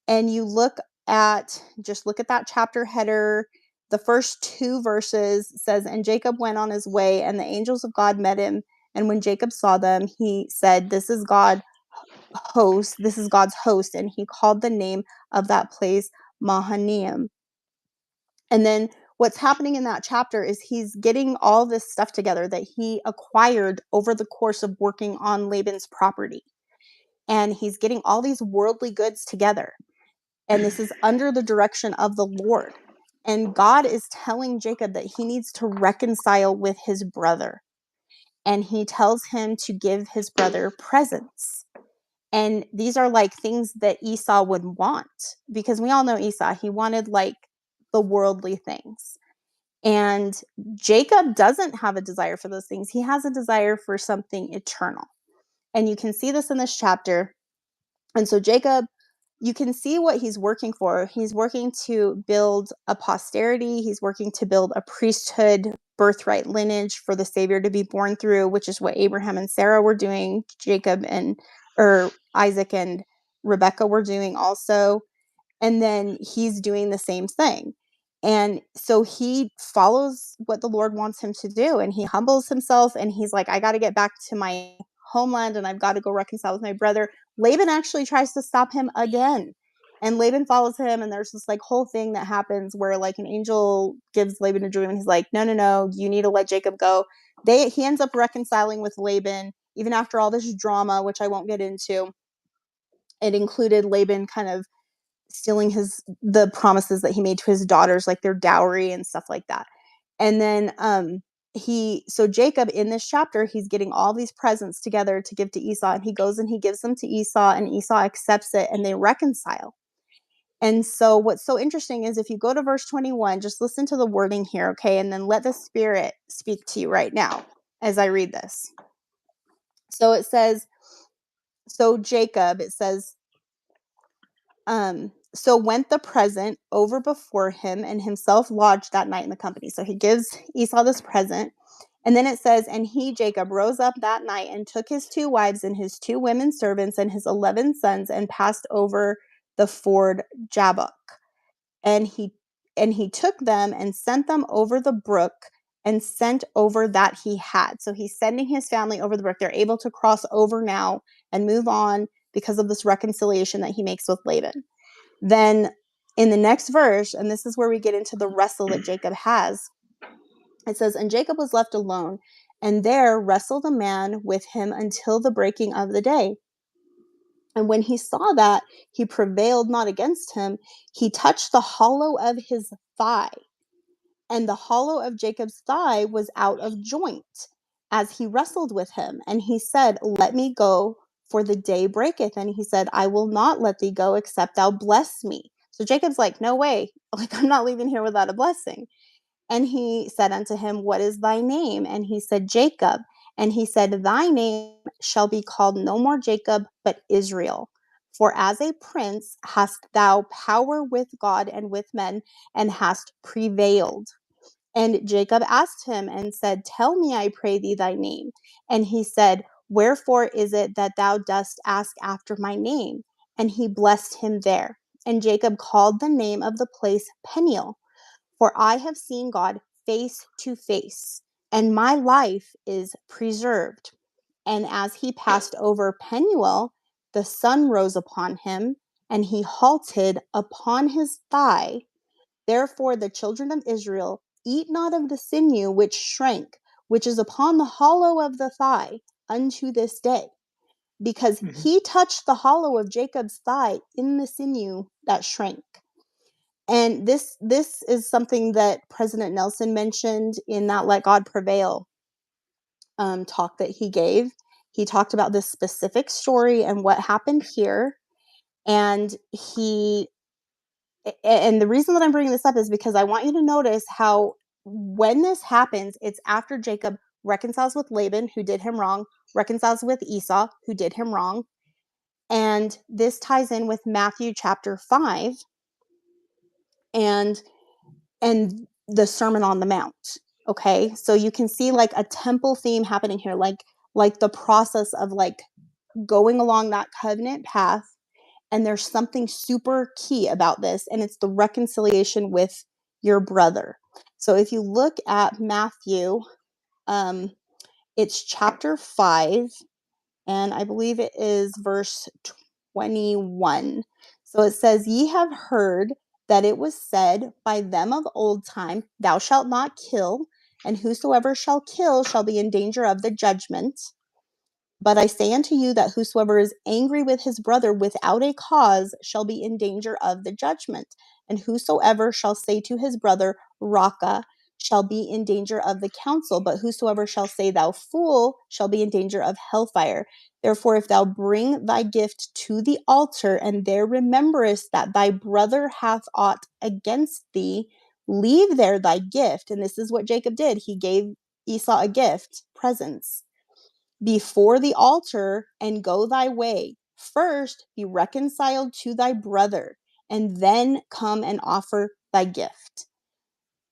and you look at that chapter header, the first two verses says, and Jacob went on his way, and the angels of God met him. And when Jacob saw them, he said, this is God's host. And he called the name of that place Mahanaim. And then what's happening in that chapter is he's getting all this stuff together that he acquired over the course of working on Laban's property. And he's getting all these worldly goods together. And this is under the direction of the Lord. And God is telling Jacob that he needs to reconcile with his brother. And he tells him to give his brother presents. And these are like things that Esau would want, because we all know Esau, he wanted like the worldly things. And Jacob doesn't have a desire for those things. He has a desire for something eternal. And you can see this in this chapter. And so Jacob you can see what he's working for. He's working to build a posterity. He's working to build a priesthood, birthright lineage for the Savior to be born through, which is what Abraham and Sarah were doing. Isaac and Rebecca were doing also. And then he's doing the same thing. And so he follows what the Lord wants him to do, and he humbles himself, and he's like, I got to get back to my homeland, and I've got to go reconcile with my brother. Laban actually tries to stop him again, and Laban follows him, and there's this like whole thing that happens where like an angel gives Laban a dream, and he's like, no, you need to let Jacob go. He ends up reconciling with Laban, even after all this drama, which I won't get into. It included Laban kind of stealing the promises that he made to his daughters, like their dowry and stuff like that. And then Jacob, in this chapter, he's getting all these presents together to give to Esau, and he goes and he gives them to Esau, and Esau accepts it, and they reconcile. And so what's so interesting is if you go to verse 21, just listen to the wording here, okay? And then let the Spirit speak to you right now as I read this. So it says, Jacob, it says, so went the present over before him, and himself lodged that night in the company. So he gives Esau this present. And then it says, and he, Jacob, rose up that night and took his 2 wives and his 2 women servants and his 11 sons and passed over the ford Jabbok. And he took them and sent them over the brook and sent over that he had. So he's sending his family over the brook. They're able to cross over now and move on because of this reconciliation that he makes with Laban. Then in the next verse, and this is where we get into the wrestle that Jacob has, it says, and Jacob was left alone, and there wrestled a man with him until the breaking of the day. And when he saw that he prevailed not against him, he touched the hollow of his thigh. And the hollow of Jacob's thigh was out of joint as he wrestled with him. And he said, let me go, for the day breaketh. And he said, I will not let thee go, except thou bless me. So Jacob's like, no way. Like, I'm not leaving here without a blessing. And he said unto him, what is thy name? And he said, Jacob. And he said, thy name shall be called no more Jacob, but Israel. For as a prince hast thou power with God and with men, and hast prevailed. And Jacob asked him and said, tell me, I pray thee, thy name. And he said, wherefore is it that thou dost ask after my name? And he blessed him there. And Jacob called the name of the place Peniel. For I have seen God face to face, and my life is preserved. And as he passed over Penuel, the sun rose upon him, and he halted upon his thigh. Therefore the children of Israel eat not of the sinew which shrank, which is upon the hollow of the thigh, unto this day, because he touched the hollow of Jacob's thigh in the sinew that shrank. And this is something that President Nelson mentioned in that Let God Prevail talk that he gave. He talked about this specific story and what happened here. And the reason that I'm bringing this up is because I want you to notice how when this happens, it's after Jacob reconciles with Laban, who did him wrong, reconciles with Esau, who did him wrong. And this ties in with Matthew chapter 5 and the Sermon on the Mount. Okay, so you can see like a temple theme happening here, like the process of like going along that covenant path. And there's something super key about this, and it's the reconciliation with your brother. So if you look at Matthew, it's chapter 5, and I believe it is verse 21. So it says, ye have heard that it was said by them of old time, thou shalt not kill, and whosoever shall kill shall be in danger of the judgment. But I say unto you that whosoever is angry with his brother without a cause shall be in danger of the judgment. And whosoever shall say to his brother, Raka, shall be in danger of the council. But whosoever shall say, thou fool, shall be in danger of hellfire. Therefore, if thou bring thy gift to the altar, and there rememberest that thy brother hath aught against thee, leave there thy gift. And this is what Jacob did. He gave Esau a gift, presents, before the altar, and go thy way. First be reconciled to thy brother, and then come and offer thy gift.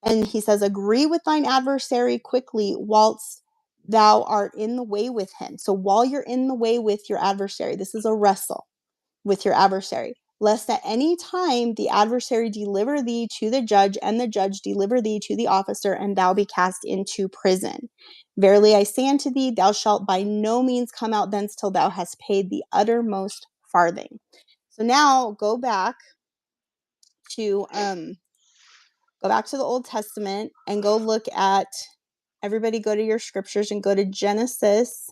And he says, agree with thine adversary quickly whilst thou art in the way with him. So while you're in the way with your adversary, this is a wrestle with your adversary, lest at any time the adversary deliver thee to the judge, and the judge deliver thee to the officer, and thou be cast into prison. Verily I say unto thee, thou shalt by no means come out thence till thou hast paid the uttermost farthing. So now go back to the Old Testament and go look at, everybody go to your scriptures and go to Genesis.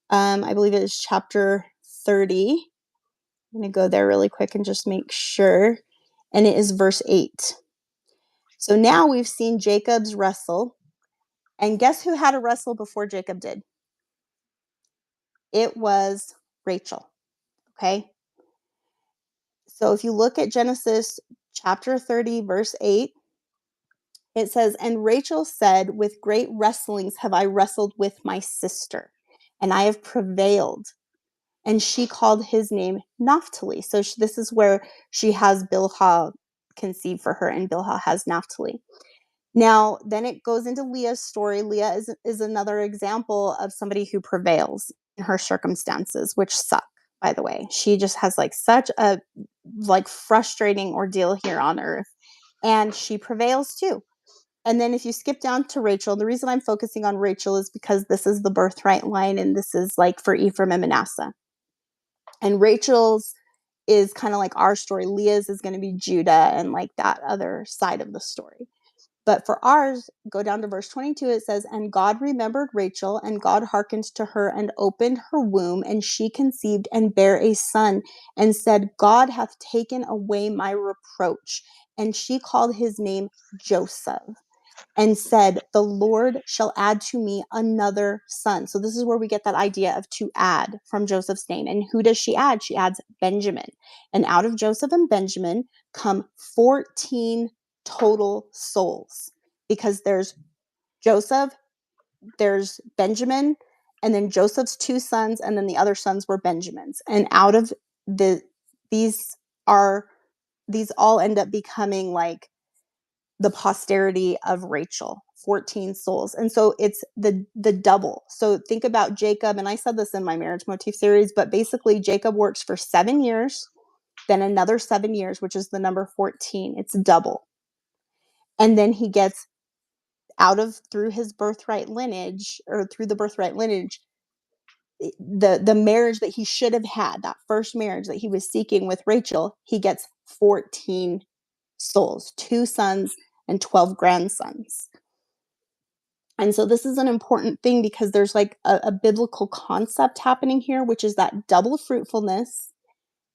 I believe it is chapter 30. I'm going to go there really quick and just make sure. And it is verse 8. So now we've seen Jacob's wrestle. And guess who had a wrestle before Jacob did? It was Rachel. Okay. So if you look at Genesis chapter 30, verse 8, it says, and Rachel said, with great wrestlings have I wrestled with my sister, and I have prevailed. And she called his name Naphtali. So this is where she has Bilhah conceived for her, and Bilhah has Naphtali. Now, then it goes into Leah's story. Leah is another example of somebody who prevails in her circumstances, which suck, by the way. She just has such a frustrating ordeal here on earth, and she prevails too. And then if you skip down to Rachel, the reason I'm focusing on Rachel is because this is the birthright line, and this is for Ephraim and Manasseh. And Rachel's is kind of like our story. Leah's is going to be Judah and that other side of the story. But for ours, go down to verse 22. It says, and God remembered Rachel, and God hearkened to her and opened her womb, and she conceived and bare a son, and said, God hath taken away my reproach. And she called his name Joseph, and said, the Lord shall add to me another son. So this is where we get that idea of to add from Joseph's name. And who does she add? She adds Benjamin. And out of Joseph and Benjamin come 14 total souls, because there's Joseph, there's Benjamin, and then Joseph's two sons, and then the other sons were Benjamin's. And out of these all end up becoming the posterity of Rachel, 14 souls. And so it's the double. So think about Jacob, and I said this in my marriage motif series, but basically Jacob works for 7 years, then another 7 years, which is the number 14. It's double. And then he gets through his birthright lineage, or through the birthright lineage, the marriage that he should have had, that first marriage that he was seeking with Rachel, he gets 14 souls, 2 sons and 12 grandsons. And so this is an important thing, because there's a biblical concept happening here, which is that double fruitfulness.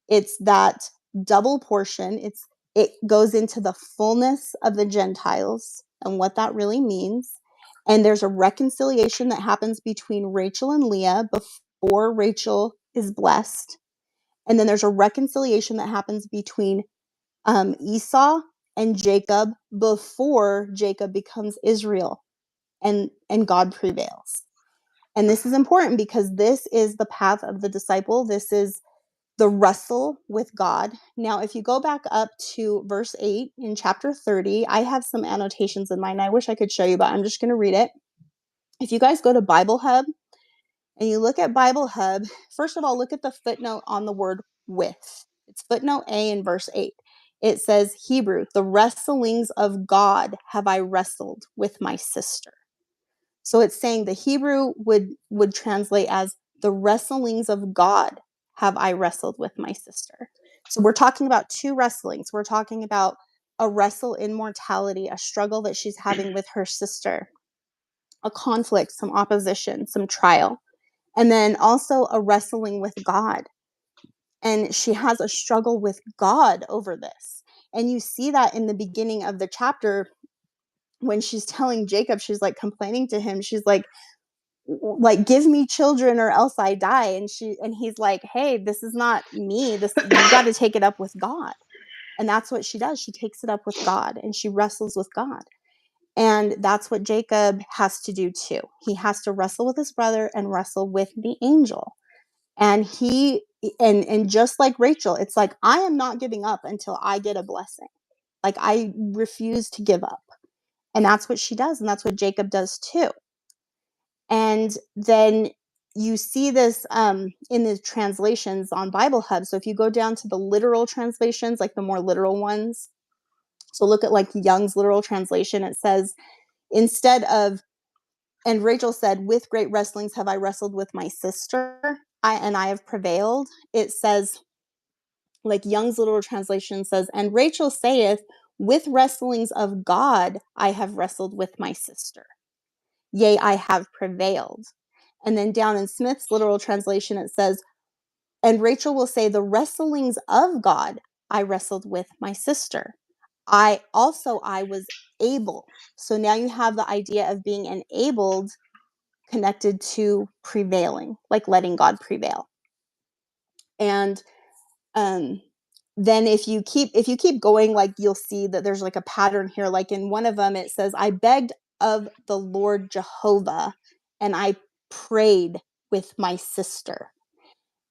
It's that double portion. It goes into the fullness of the Gentiles and what that really means. And there's a reconciliation that happens between Rachel and Leah before Rachel is blessed. And then there's a reconciliation that happens between Esau and Jacob before Jacob becomes Israel, and God prevails. And this is important, because this is the path of the disciple. This is the wrestle with God. Now, if you go back up to verse 8 in chapter 30, I have some annotations in mine. I wish I could show you, but I'm just going to read it. If you guys go to Bible Hub and you look at Bible Hub, first of all, look at the footnote on the word with. It's footnote A in verse 8. It says, Hebrew, the wrestlings of God have I wrestled with my sister. So it's saying the Hebrew would translate as the wrestlings of God have I wrestled with my sister. So we're talking about 2 wrestlings. We're talking about a wrestle in mortality, a struggle that she's having with her sister, a conflict, some opposition, some trial, and then also a wrestling with God. And she has a struggle with God over this. And you see that in the beginning of the chapter when she's telling Jacob, she's complaining to him. She's like, give me children or else I die. And he's like, hey, this is not me. You got to take it up with God. And that's what she does. She takes it up with God, and she wrestles with God. And that's what Jacob has to do too. He has to wrestle with his brother and wrestle with the angel. And he And just like Rachel, it's like, I am not giving up until I get a blessing. Like, I refuse to give up. And that's what she does, and that's what Jacob does too. And then you see this in the translations on Bible Hub. So if you go down to the literal translations, like the more literal ones, so look at like Young's literal translation, it says, instead of, and Rachel said, with great wrestlings have I wrestled with my sister, and I have prevailed. It says, like Young's literal translation says, and Rachel saith, with wrestlings of God I have wrestled with my sister. Yea, I have prevailed. And then down in Smith's literal translation, it says, and Rachel will say, the wrestlings of God I wrestled with my sister. I was able. So now you have the idea of being enabled connected to prevailing, like letting God prevail. And then if you keep going, like you'll see that there's like a pattern here. Like in one of them, it says, I begged of the Lord Jehovah, and I prayed with my sister.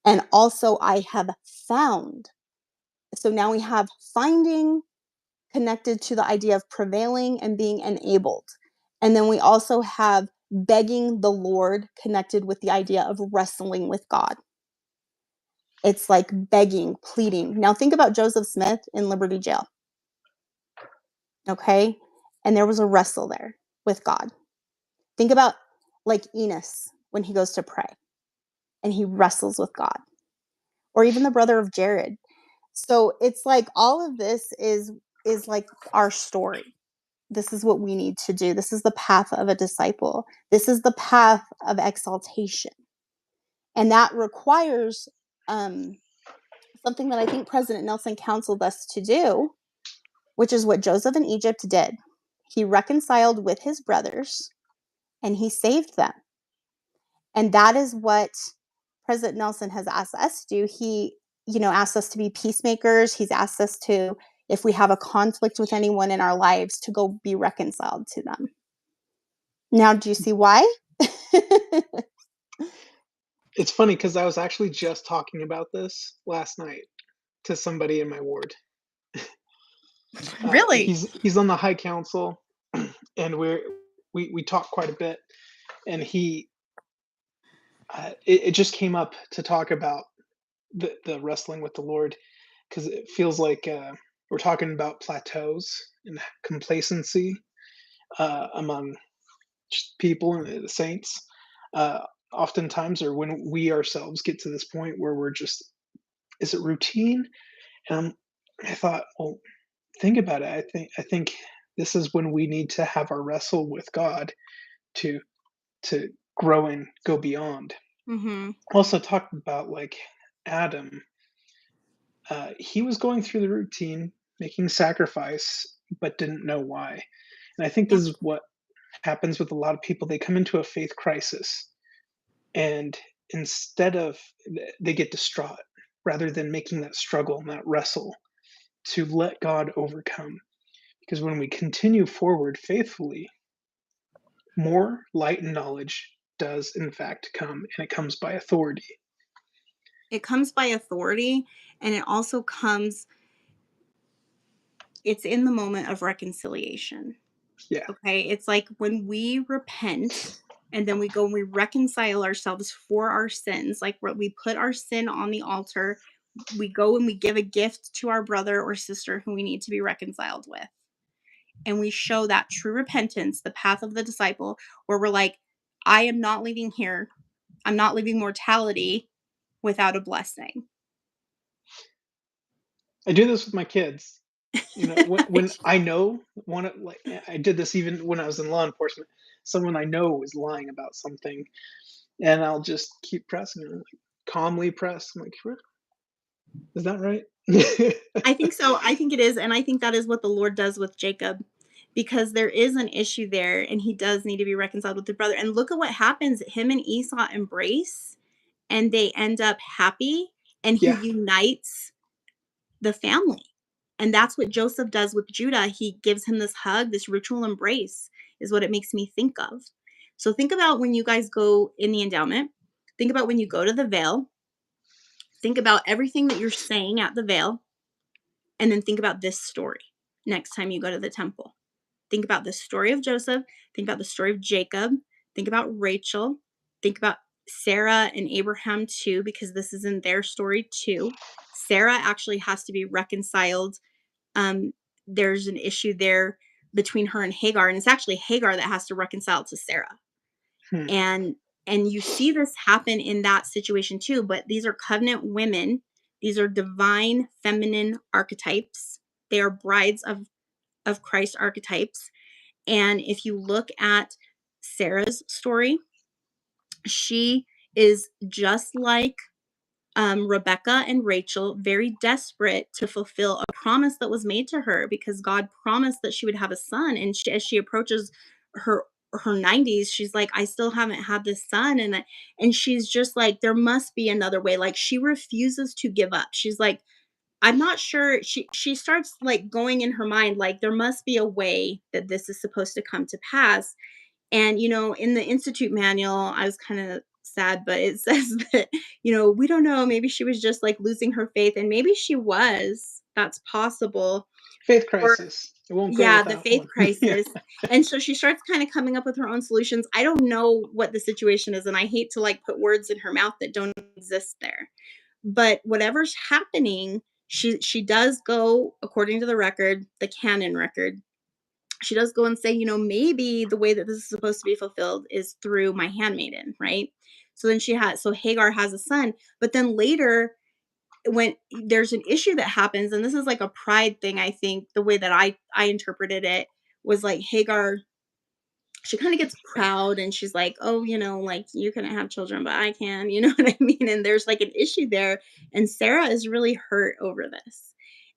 And also I have found. So now we have finding connected to the idea of prevailing and being enabled. And then we also have begging the Lord connected with the idea of wrestling with God. It's like begging, pleading. Now think about Joseph Smith in Liberty Jail. Okay? And there was a wrestle there with God. Think about like Enos when he goes to pray and he wrestles with God. Or even the brother of Jared. So it's like all of this is like our story. This is what we need to do. This is the path of a disciple. This is the path of exaltation. And that requires something that I think President Nelson counseled us to do, which is what Joseph in Egypt did. He reconciled with his brothers and he saved them. And that is what President Nelson has asked us to do. He, asked us to be peacemakers. He's asked us to, if we have a conflict with anyone in our lives, to go be reconciled to them. Now, do you see why? It's funny because I was actually just talking about this last night to somebody in my ward. Really? He's on the High Council, and we talk quite a bit, and it just came up to talk about the wrestling with the Lord because it feels like we're talking about plateaus and complacency among just people and the saints. Uh, Oftentimes, or when we ourselves get to this point where we're just, is it routine? And I thought, well, think about it. I think this is when we need to have our wrestle with God to to grow and go beyond. Mm-hmm. Also talked about like Adam. He was going through the routine, making sacrifice, but didn't know why. And I think Yeah. this is what happens with a lot of people. They come into a faith crisis, and instead of, they get distraught rather than making that struggle and that wrestle to let God overcome. Because when we continue forward faithfully, more light and knowledge does in fact come, and it comes by authority. It comes by authority, and it also comes, it's in the moment of reconciliation. Yeah. Okay. It's like when we repent and then we go and we reconcile ourselves for our sins, like we put our sin on the altar, we go and we give a gift to our brother or sister who we need to be reconciled with. And we show that true repentance, the path of the disciple, where we're like, I am not leaving here. I'm not leaving mortality without a blessing. I do this with my kids. When I know one, like I did this even when I was in law enforcement. Someone I know is lying about something, and I'll just keep pressing, like, calmly press. I'm like, is that right? I think so. I think it is. And I think that is what the Lord does with Jacob, because there is an issue there and he does need to be reconciled with his brother. And look at what happens. Him and Esau embrace and they end up happy, and he Yeah. unites the family. And that's what Joseph does with Judah. He gives him this hug, this ritual embrace, is what it makes me think of. So think about when you guys go in the endowment, think about when you go to the veil, Think about everything that you're saying at the veil, and then think about this story next time you go to the temple. Think about the story of Joseph, think about the story of Jacob, think about Rachel, think about Sarah and Abraham too, because this is in their story too. Sarah actually has to be reconciled. Um, there's an issue there between her and Hagar, and it's actually Hagar that has to reconcile to Sarah. Hmm. And you see this happen in that situation too, but these are covenant women. These are divine feminine archetypes. They are brides of Christ archetypes. And if you look at Sarah's story, she is just like Rebecca and Rachel, very desperate to fulfill a promise that was made to her because God promised that she would have a son. And as she approaches her 90s, she's like, I still haven't had this son. And she's just like, there must be another way. Like she refuses to give up. She's like, I'm not sure. She starts like going in her mind, like there must be a way that this is supposed to come to pass. And, in the Institute manual, I was kind of sad, but it says that, we don't know. Maybe she was just like losing her faith, and maybe she was. That's possible. Faith Or, crisis. It won't go yeah, the without faith one. Yeah. crisis. And so she starts kind of coming up with her own solutions. I don't know what the situation is, and I hate to like put words in her mouth that don't exist there. But whatever's happening, she does go according to the record, the canon record, she does go and say, maybe the way that this is supposed to be fulfilled is through my handmaiden, right? So Hagar has a son, but then later when there's an issue that happens, and this is like a pride thing, I think the way that I interpreted it was like Hagar, she kind of gets proud and she's like, oh, like you couldn't have children, but I can, you know what I mean? And there's like an issue there. And Sarah is really hurt over this.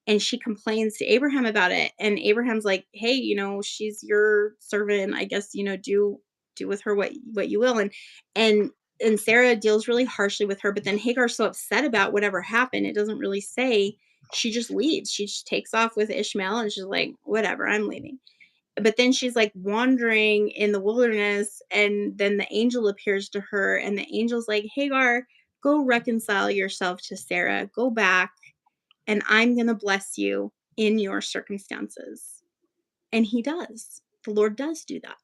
And she complains to Abraham about it. And Abraham's like, hey, she's your servant. I guess, do with her what you will. And and Sarah deals really harshly with her, but then Hagar's so upset about whatever happened. It doesn't really say. She just leaves. She just takes off with Ishmael and she's like, whatever, I'm leaving. But then she's like wandering in the wilderness, and then the angel appears to her, and the angel's like, Hagar, go reconcile yourself to Sarah, go back, and I'm going to bless you in your circumstances. And he does. The Lord does do that.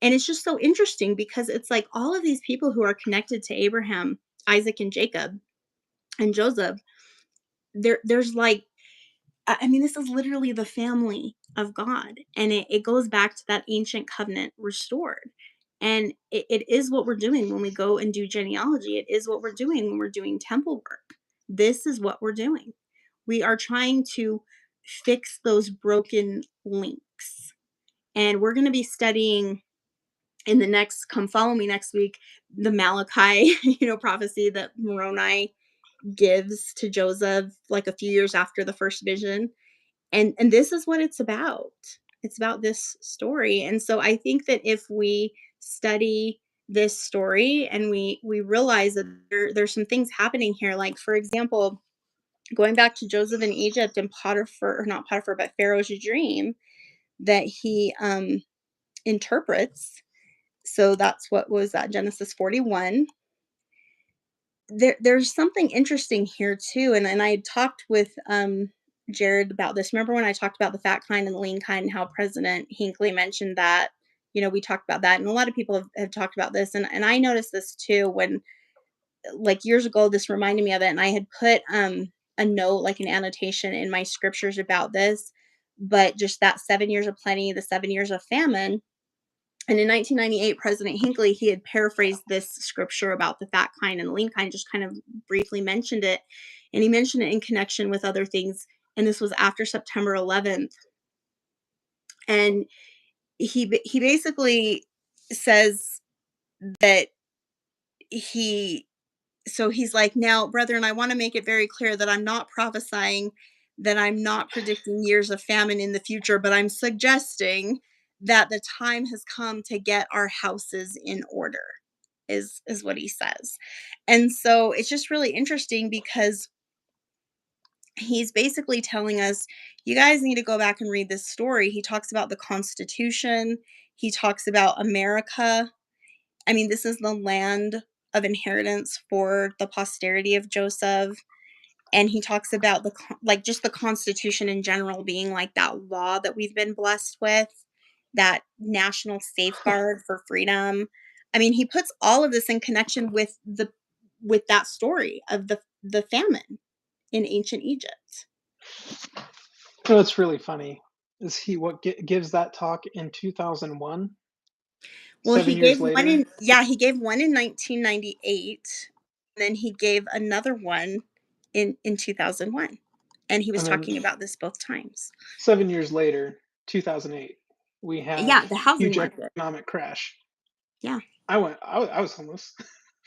And it's just so interesting because it's like all of these people who are connected to Abraham, Isaac, and Jacob, and Joseph, there's like, I mean, this is literally the family of God. And it goes back to that ancient covenant restored. And it is what we're doing when we go and do genealogy. It is what we're doing when we're doing temple work. This is what we're doing. We are trying to fix those broken links. And we're going to be studying in the next, come follow me next week, the Malachi, prophecy that Moroni gives to Joseph like a few years after the first vision. And this is what it's about. It's about this story. And so I think that if we study this story and we realize that there's some things happening here, like for example, going back to Joseph in Egypt and Potiphar, or not Potiphar, but Pharaoh's dream that he interprets. So that's what was that, Genesis 41. There's something interesting here too, and I had talked with Jared about this. Remember when I talked about the fat kind and the lean kind, and how President Hinckley mentioned that? We talked about that, and a lot of people have talked about this, and I noticed this too when, like years ago, this reminded me of it, and I had put a note, like an annotation in my scriptures about this, but just that 7 years of plenty, the 7 years of famine. And in 1998, President Hinckley, he had paraphrased this scripture about the fat kind and the lean kind, just kind of briefly mentioned it. And he mentioned it in connection with other things. And this was after September 11th. And he basically says that he so he's like, now, brethren, I want to make it very clear that I'm not prophesying, that I'm not predicting years of famine in the future, but I'm suggesting that the time has come to get our houses in order, is what he says. And so it's just really interesting because he's basically telling us, you guys need to go back and read this story. He talks about the Constitution, he talks about America. I mean, this is the land of inheritance for the posterity of Joseph. And he talks about just the Constitution in general being like that law that we've been blessed with, that national safeguard for freedom. I mean, he puts all of this in connection with that story of the famine in ancient Egypt. So it's really funny. Is he what gives that talk in 2001? Well, 7 years later, he gave one in 1998, and then he gave another one in 2001. And he was and then talking about this both times. 7 years later, 2008, we have Yeah, the housing huge market. economic crash. Yeah. I was homeless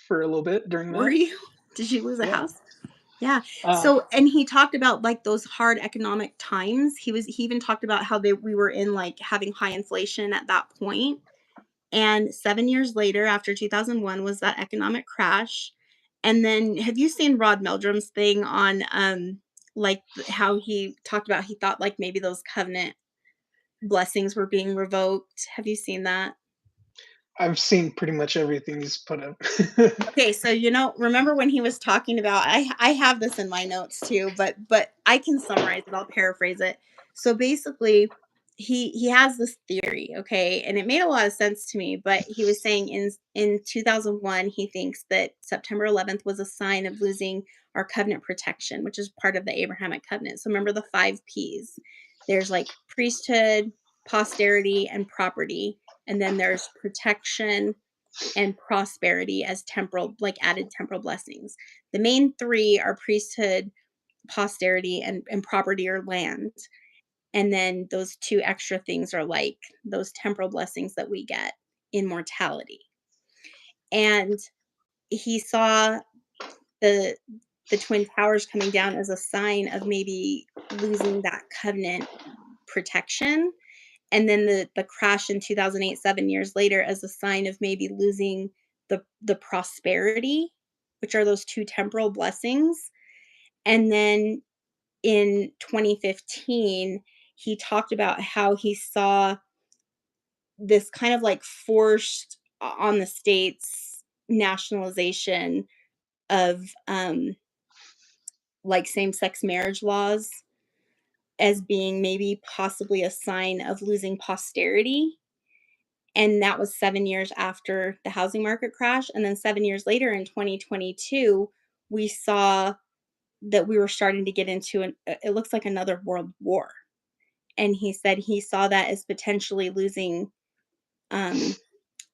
for a little bit during Were that. you? Did you lose a Yeah. house? Yeah. Uh, So, and he talked about like those hard economic times. He even talked about how we were in like having high inflation at that point. And 7 years later, after 2001, was that economic crash. And then have you seen Rod Meldrum's thing on how he talked about he thought like maybe those covenant blessings were being revoked? Have you seen that? I've seen pretty much everything he's put up. Okay, so remember when he was talking about I have this in my notes too, but I can summarize it, I'll paraphrase it. So basically, he has this theory, okay, and it made a lot of sense to me, but he was saying in 2001 he thinks that September 11th was a sign of losing our covenant protection, which is part of the Abrahamic covenant. So remember the 5 Ps. There's like priesthood, posterity, and property, and then there's protection and prosperity as added temporal blessings. The main 3 are priesthood, posterity, and property or land. And then those 2 extra things are like those temporal blessings that we get in mortality. And he saw the twin towers coming down as a sign of maybe losing that covenant protection, and then the crash in 2008, 7 years later, as a sign of maybe losing the prosperity, which are those 2 temporal blessings. And then in 2015, he talked about how he saw this kind of like forced on the states nationalization of like same-sex marriage laws as being maybe possibly a sign of losing posterity. And that was 7 years after the housing market crash, and then 7 years later in 2022, we saw that we were starting to get into it looks like another world war, and he said he saw that as potentially losing, um,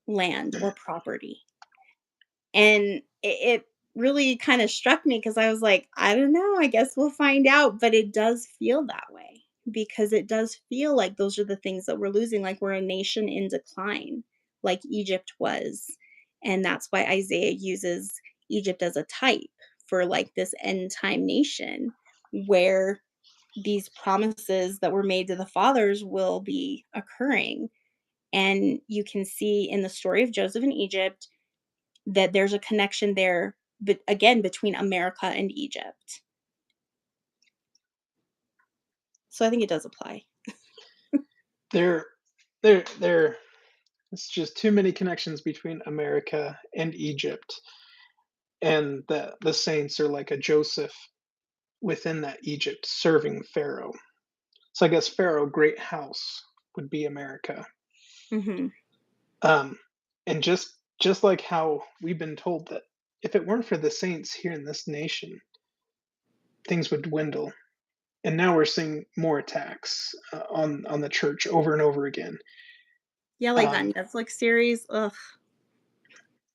land or property. And it really kinda struck me because I was like, "I don't know, I guess we'll find out," but it does feel that way because it does feel like those are the things that we're losing, like we're a nation in decline, like Egypt was, and that's why Isaiah uses Egypt as a type for, like, this end time nation where these promises that were made to the fathers will be occurring, and you can see in the story of Joseph in Egypt that there's a connection there, but again, between America and Egypt. So I think it does apply. there, there. It's just too many connections between America and Egypt, and the saints are like a Joseph within that Egypt serving Pharaoh. So I guess Pharaoh, great house, would be America. Mhm. Um, and just like how we've been told that if it weren't for the saints here in this nation, things would dwindle. And now we're seeing more attacks on the church over and over again. Yeah, like that Um, Netflix series. Ugh.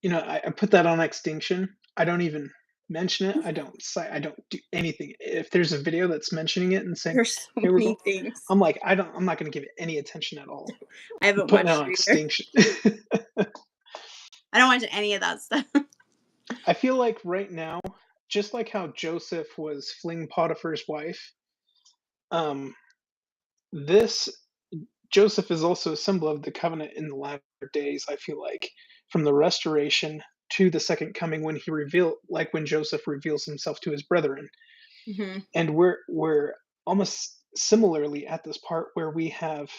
I put that on extinction. I don't even mention it. I don't do anything. If there's a video that's mentioning it and saying, There's so "Hey, we're many going," things. I'm like, I'm not going to give it any attention at all. I I'm haven't putting it watched on it either. extinction. I don't watch any of that stuff. I feel like right now, just like how Joseph was fleeing Potiphar's wife, um, this Joseph is also a symbol of the covenant in the latter days. I feel like from the restoration to the second coming, when when Joseph reveals himself to his brethren, Mhm. and we're almost similarly at this part where we have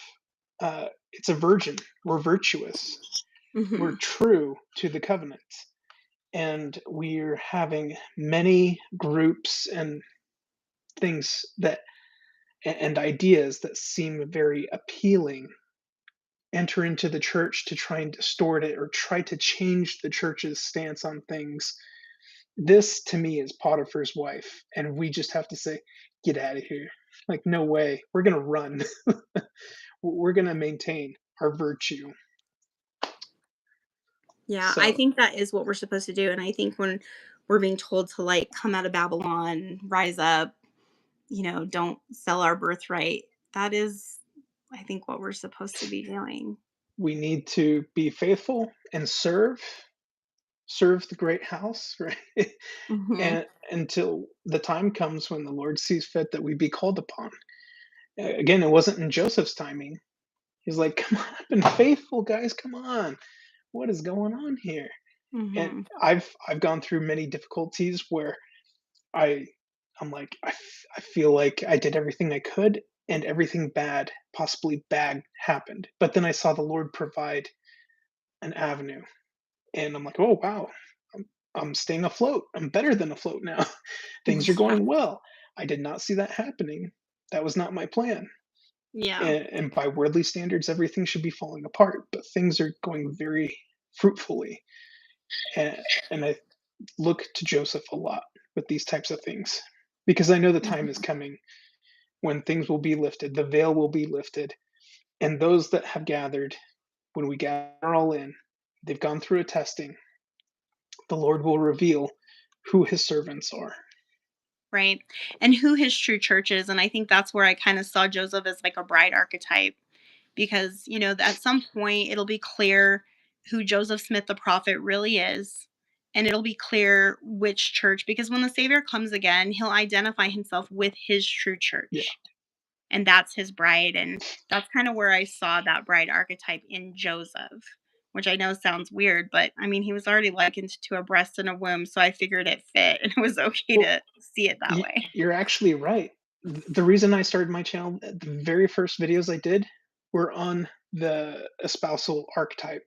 it's a virgin. We're virtuous. We're Mhm. true to the covenant, and we're having many groups and things that and ideas that seem very appealing enter into the church to try and distort it or try to change the church's stance on things. This to me is Potiphar's wife, and we just have to say, "Get out of here!" Like, no way. We're gonna run. We're gonna maintain our virtue. Yeah, I So think that is what we're supposed to do, and I think when we're being told to, like, come out of Babylon, rise up, don't sell our birthright, that is, I think, what we're supposed to be doing. we need to be faithful and serve the great house, right? Mhm, and until the time comes when the Lord sees fit that we be called upon. Again, it wasn't in Joseph's timing. He's like, "Come on, I've been faithful, guys. Come on, what is going on here?" And mhm, I've gone through many difficulties where I I'm like I feel like I did everything I could, and everything bad, possibly bad, happened. But then I saw the Lord provide an avenue, and I'm like, "Oh wow, I'm staying afloat. I'm better than afloat now. Things are yeah, going well." I did not see that happening. That was not my plan. yeah, And by worldly standards, everything should be falling apart, but things are going very fruitfully. And, and I look to Joseph a lot with these types of things because I know the time is mhm. coming when things will be lifted, the veil will be lifted, and those that have gathered, when we gather all in, they've gone through a testing, the Lord will reveal who his servants are. Right, and who his true church is, and I think that's where I kinda saw Joseph as, like, a bride archetype because, at some point, it'll be clear who Joseph Smith the prophet really is, and it'll be clear which church because when the Savior comes again, he'll identify himself with his true Yeah. church, and that's his bride, and that's kinda where I saw that bride archetype in Joseph, which I know sounds weird, but, I mean, he was already likened to a breast and a womb, so I figured it fit, and it was okay Well, to see it that way. you're actually right. The reason I started my channel, the very first videos I did were on the espousal archetype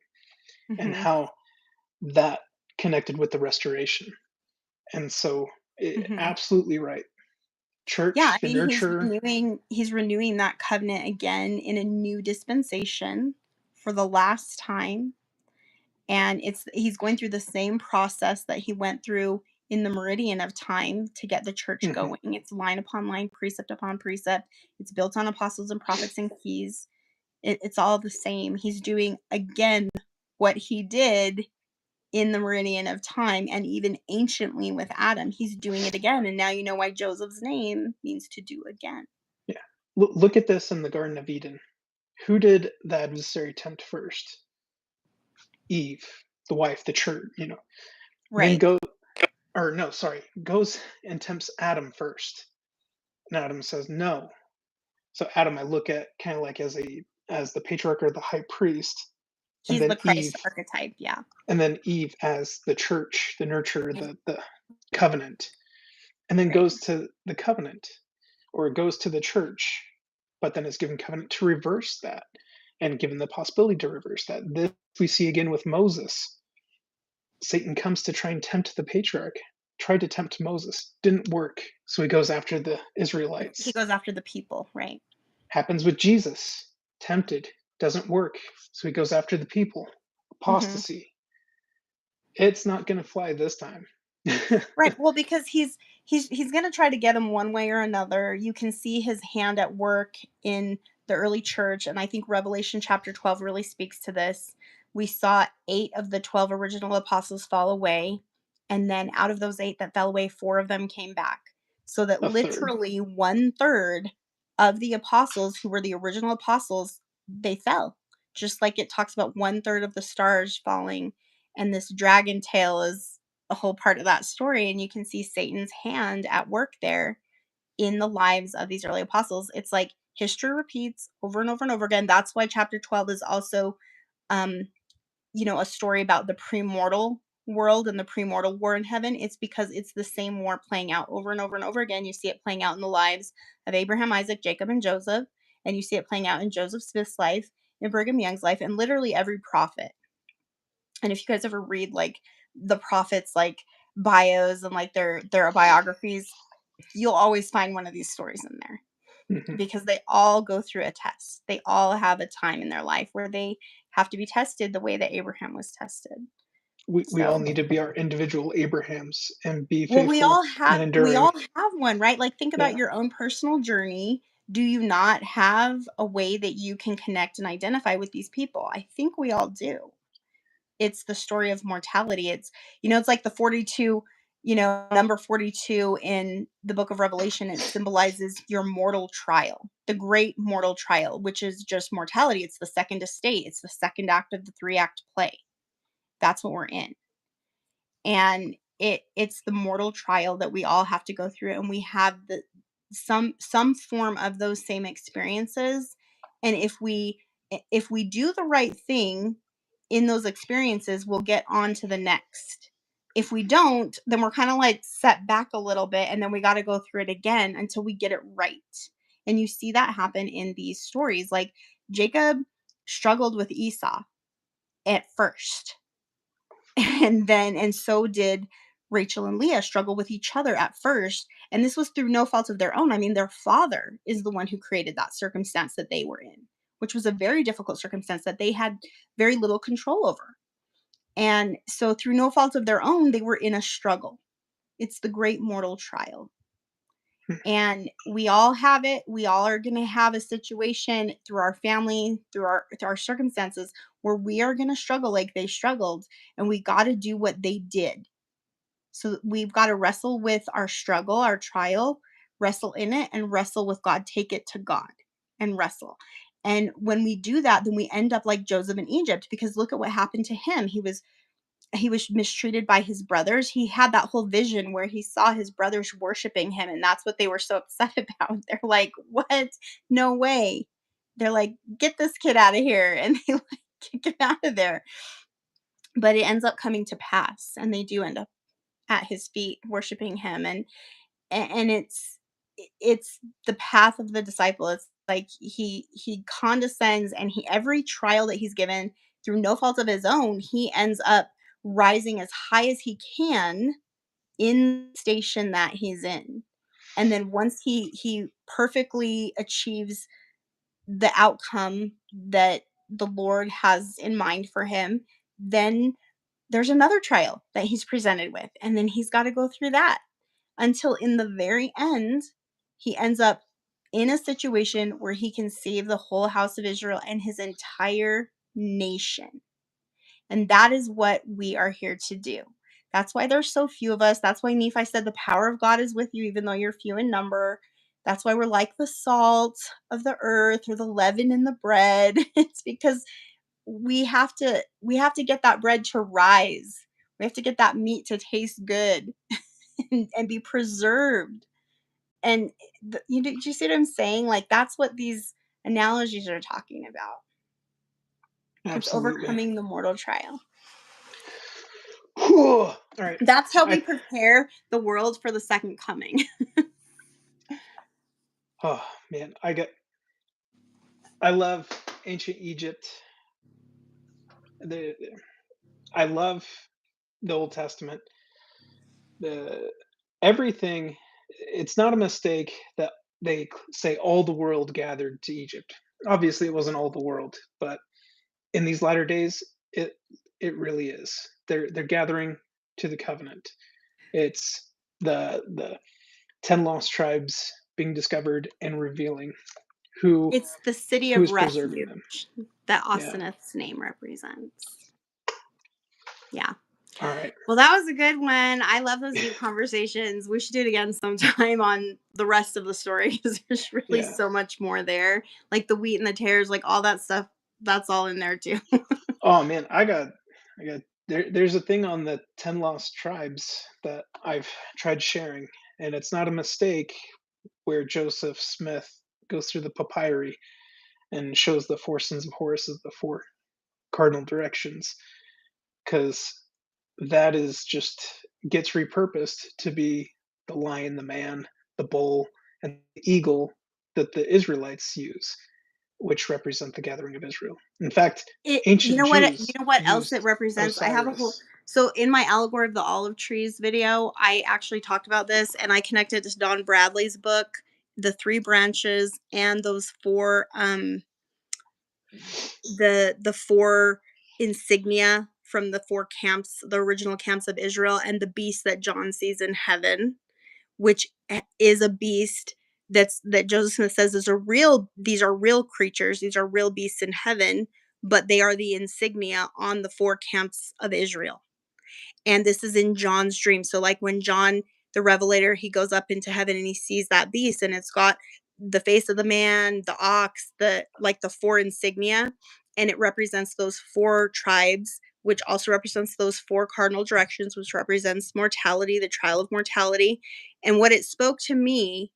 and Mhm, how that connected with the restoration. And so, mhm. absolutely right. Yeah, Church, I the mean, nurture. he's renewing that covenant again in a new dispensation for the last time, and he's going through the same process that he went through in the meridian of time to get the church Mhm. going. It's line upon line, precept upon precept. It's built on apostles and prophets and keys. It's all the same. He's doing again what he did in the meridian of time and even anciently with Adam. He's doing it again, and now you know why Joseph's name means to do again. Yeah. Look at this in the Garden of Eden. Who did the adversary tempt first? Eve, the wife, the church. Then Right. go, or no, sorry, goes and tempts Adam first. And Adam says no. So Adam, I look at kind of like as the patriarch or the high priest, and He's then the Christ Eve, archetype, yeah. as the church, the nurturer, the covenant, and then Right. goes to the covenant, or it goes to the church, but then is given covenant to reverse that, and given the possibility to reverse that. This we see again with Moses. Satan comes to try and tempt the patriarch, tried to tempt Moses, didn't work, so he goes after the He Israelites. goes after the people, right. Happens with Jesus, tempted, doesn't work, so he goes after the people. Mhm. Apostasy. It's not going to fly this time. Right, well, because he's gonna try to get him one way or another. You can see his hand at work in the early church, and I think Revelation chapter 12 really speaks to this. We saw 8 of the 12 original apostles fall away, and then out of those 8 that fell away, 4 of them came back. So that A third. literally 1/3 of the apostles who were the original apostles, they fell. Just like it talks about 1/3 of the stars falling, and this dragon tail is a whole part of that story, and you can see Satan's hand at work there in the lives of these early apostles. It's like history repeats over and over and over again. That's why chapter 12 is also um, a story about the premortal world and the premortal war in heaven. It's because it's the same war playing out over and over and over again. You see it playing out in the lives of Abraham, Isaac, Jacob, and Joseph, and you see it playing out in Joseph Smith's life, in Brigham Young's life, and literally every prophet. And if you guys ever read like the prophets like bios and like their biographies, you'll always find one of these stories in there Mhm. because they all go through a test. They all have a time in their life where they have to be tested the way that Abraham was tested. We all So, need to be our individual Abrahams and be well, faithful and we enduring. all have one, right? Like think about Yeah. your own personal journey. Do you not have a way that you can connect and identify with these people? I think we all do. It's the story of mortality. It's, it's like the 42, number 42 in the book of Revelation. It symbolizes your mortal trial, the great mortal trial, which is just mortality. It's the second estate. It's the second act of the 3-act play. That's what we're in. And it's the mortal trial that we all have to go through, and we have the some form of those same experiences. And if we do the right thing in those experiences, we'll get on to the next. If we don't, then we're kind of like set back a little bit, and then we got to go through it again until we get it right. And you see that happen in these stories. Like Jacob struggled with Esau at first, and so did Rachel and Leah struggle with each other at first. And this was through no fault of their own. I mean, their father is the one who created that circumstance that they were in, which was a very difficult circumstance that they had very little control over. And so, through no fault of their own, they were in a struggle. It's the great mortal trial. And we all have it. We all are going to have a situation through our family, through our circumstances, where we are going to struggle like they struggled, and we got to do what they did. So we've got to wrestle with our struggle, our trial, wrestle in it, and wrestle with God. Take it to God and wrestle. And when we do that, then we end up like Joseph in Egypt, because look at what happened to him. He was mistreated by his brothers. He had that whole vision where he saw his brothers worshiping him, and that's what they were so upset about. They're like, "What? No way." They're like, "Get this kid out of here." And they like kick him out of there. But it ends up coming to pass, and they do end up at his feet worshiping him. And it's the path of the disciple. It's like he condescends, and he every trial that he's given through no fault of his own, he ends up rising as high as he can in the station that he's in. And then once he perfectly achieves the outcome that the Lord has in mind for him, then there's another trial that he's presented with, and then he's got to go through that until in the very end, he ends up in a situation where he can save the whole house of Israel and his entire nation. And that is what we are here to do. That's why there's so few of us. That's why Nephi said the power of God is with you, even though you're few in number. That's why we're like the salt of the earth or the leaven in the bread. It's because we have to get that bread to rise. We have to get that meat to taste good and be preserved. And do you see what I'm saying? Like that's what these analogies are talking about. It's Absolutely. overcoming the mortal trial. Whew. All right. That's how we I prepare the world for the second coming. oh man, I love ancient Egypt. The I love the Old Testament. The everything, it's not a mistake that they say all the world gathered to Egypt. Obviously it wasn't all the world, but in these latter days it it really is. They're gathering to the covenant. It's the 10 lost tribes being discovered and revealing who It's the city who of is preserving them. refuge that Yeah. Asenath's name represents. Yeah. All right. Well, that was a good one. I love those deep conversations. We should do it again sometime on the rest of the story because there's really Yeah. so much more there. Like the wheat and the tares, like all that stuff, that's all in there too. Oh man, I got there's a thing on the 10 lost tribes that I've tried sharing, and it's not a mistake where Joseph Smith goes through the papyri and shows the four sons of Horus as the four cardinal directions, because that is just gets repurposed to be the lion, the man, the bull, and the eagle that the Israelites use. which represent the gathering of Israel. In fact, It ancient you Jews know what else it used represents? I have a whole Osiris. so in my allegory of the olive trees video, I actually talked about this and I connected to Don Bradley's book, The Three Branches, and those four the four insignia from the four camps, the original camps of Israel, and the beast that John sees in heaven, which is a beast that Joseph Smith says these are real creatures, these are real beasts in heaven, but they are the insignia on the four camps of Israel. And this is in John's dream. So like when John the revelator, he goes up into heaven and he sees that beast and it's got the face of the man, the ox, the four insignia, and it represents those four tribes, which also represents those four cardinal directions, which represents mortality, the trial of mortality. And what it spoke to me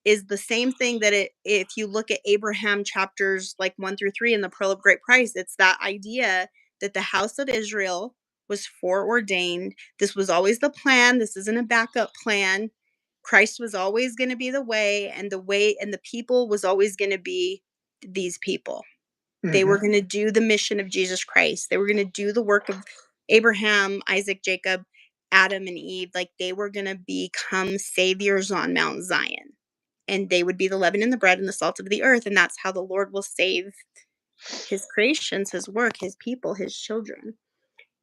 is the same thing that if you look at Abraham chapters like 1 through 3 in the Pearl of Great Price, it's that idea that the house of Israel was foreordained. This was always the plan. This isn't a backup plan. Christ was always going to be the way and the people was always going to be these people. They Hmm. were going to do the mission of Jesus Christ. They were going to do the work of Abraham, Isaac, Jacob, Adam, and Eve. Like they were going to become saviors on Mount Zion. And they would be the leaven and the bread and the salt of the earth. And that's how the Lord will save his creations, his work, his people, his children.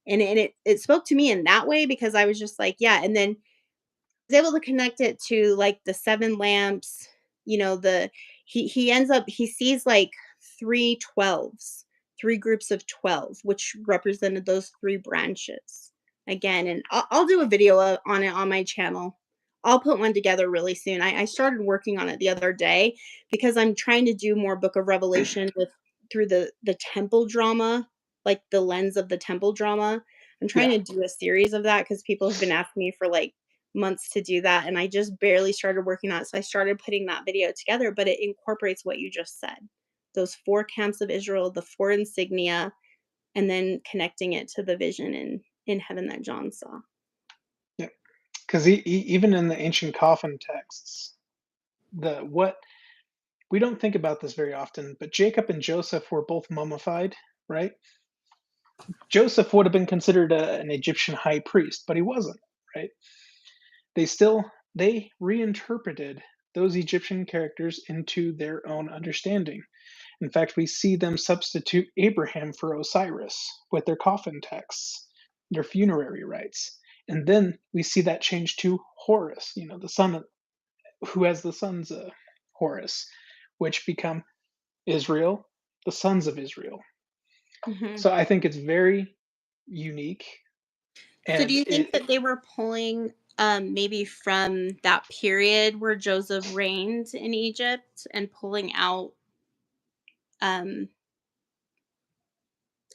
And it spoke to me in that way because I was just like, yeah. And then was able to connect it to like the seven lamps, the he ends up he sees like 3 12s, three groups of 12, which represented those three branches again. And I'll do a video on it on my channel. I'll put one together really soon. I started working on it the other day because I'm trying to do more Book of Revelation with through the temple drama, like the lens of the temple drama. I'm trying Yeah. to do a series of that because people have been asking me for like months to do that, and I just barely started working on it. So I started putting that video together, but it incorporates what you just said. Those four camps of Israel, the four insignia, and then connecting it to the vision in heaven that John saw. Yeah. Because even in the ancient coffin texts, the what we don't think about this very often, but Jacob and Joseph were both mummified, right? Joseph would have been considered an Egyptian high priest, but he wasn't, right? They reinterpreted those Egyptian characters into their own understanding. In fact, we see them substitute Abraham for Osiris with their coffin texts, their funerary rites. And then we see that change to Horus, the son who has the sons Horus, which become Israel, the sons of Israel. Hmm. So I think it's very unique, So do and you think that they were pulling maybe from that period where Joseph reigned in Egypt and pulling out um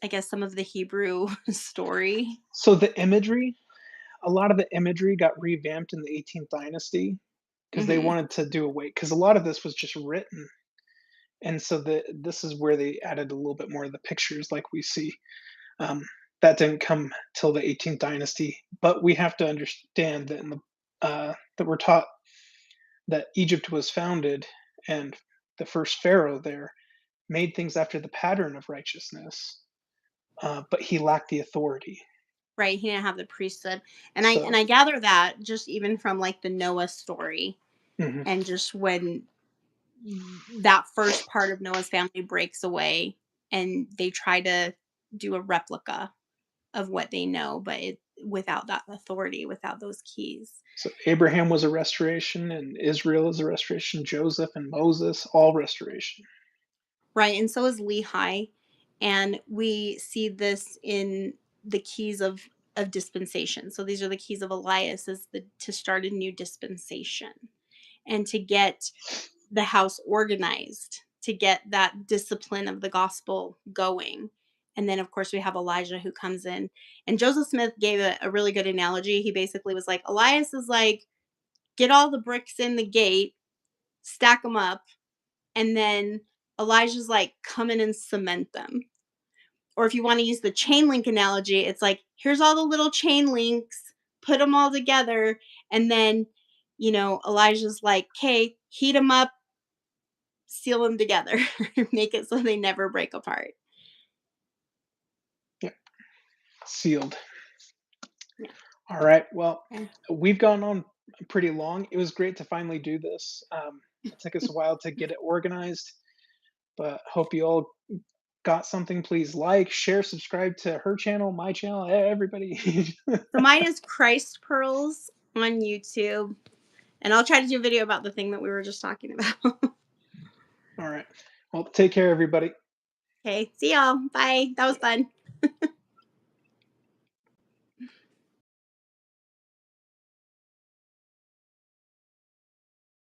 I guess some of the Hebrew story? so the imagery, a lot of the imagery got revamped in the 18th dynasty because they Hmm. wanted to do away because a lot of this was just written, and so this is where they added a little bit more of the pictures like we see. Um, that didn't come till the 18th dynasty, but we have to understand that that we're taught that Egypt was founded and the first pharaoh there made things after the pattern of righteousness, but he lacked the authority. Right, he didn't have the priesthood. And So, I gather that just even from like the Noah story mhm. and just when that first part of Noah's family breaks away and they try to do a replica of what they know, but without that authority, without those keys. So Abraham was a restoration, and Israel is a restoration. Joseph and Moses, all restoration. Right, and so is Lehi, and we see this in the keys of dispensation. So these are the keys of Elias is the to start a new dispensation and to get the house organized, to get that discipline of the gospel going. And then, of course, we have Elijah who comes in. And Joseph Smith gave a really good analogy. He basically was like, Elias is like, get all the bricks in the gate, stack them up, and then Elijah's like, come in and cement them. Or if you want to use the chain link analogy, it's like, here's all the little chain links, put them all together. And then, Elijah's like, okay, heat them up, seal them together, make it so they never break apart. Yeah. Sealed. Yeah. All right. Well, Okay. we've gone on pretty long. It was great to finally do this. It took us a while to get it organized, but hope you all got something. Please like, share, subscribe to her channel, my channel, everybody. So mine is Christ Pearls on YouTube. And I'll try to do a video about the thing that we were just talking about. All right. Well, take care, everybody. Okay, see y'all. Bye. That was fun.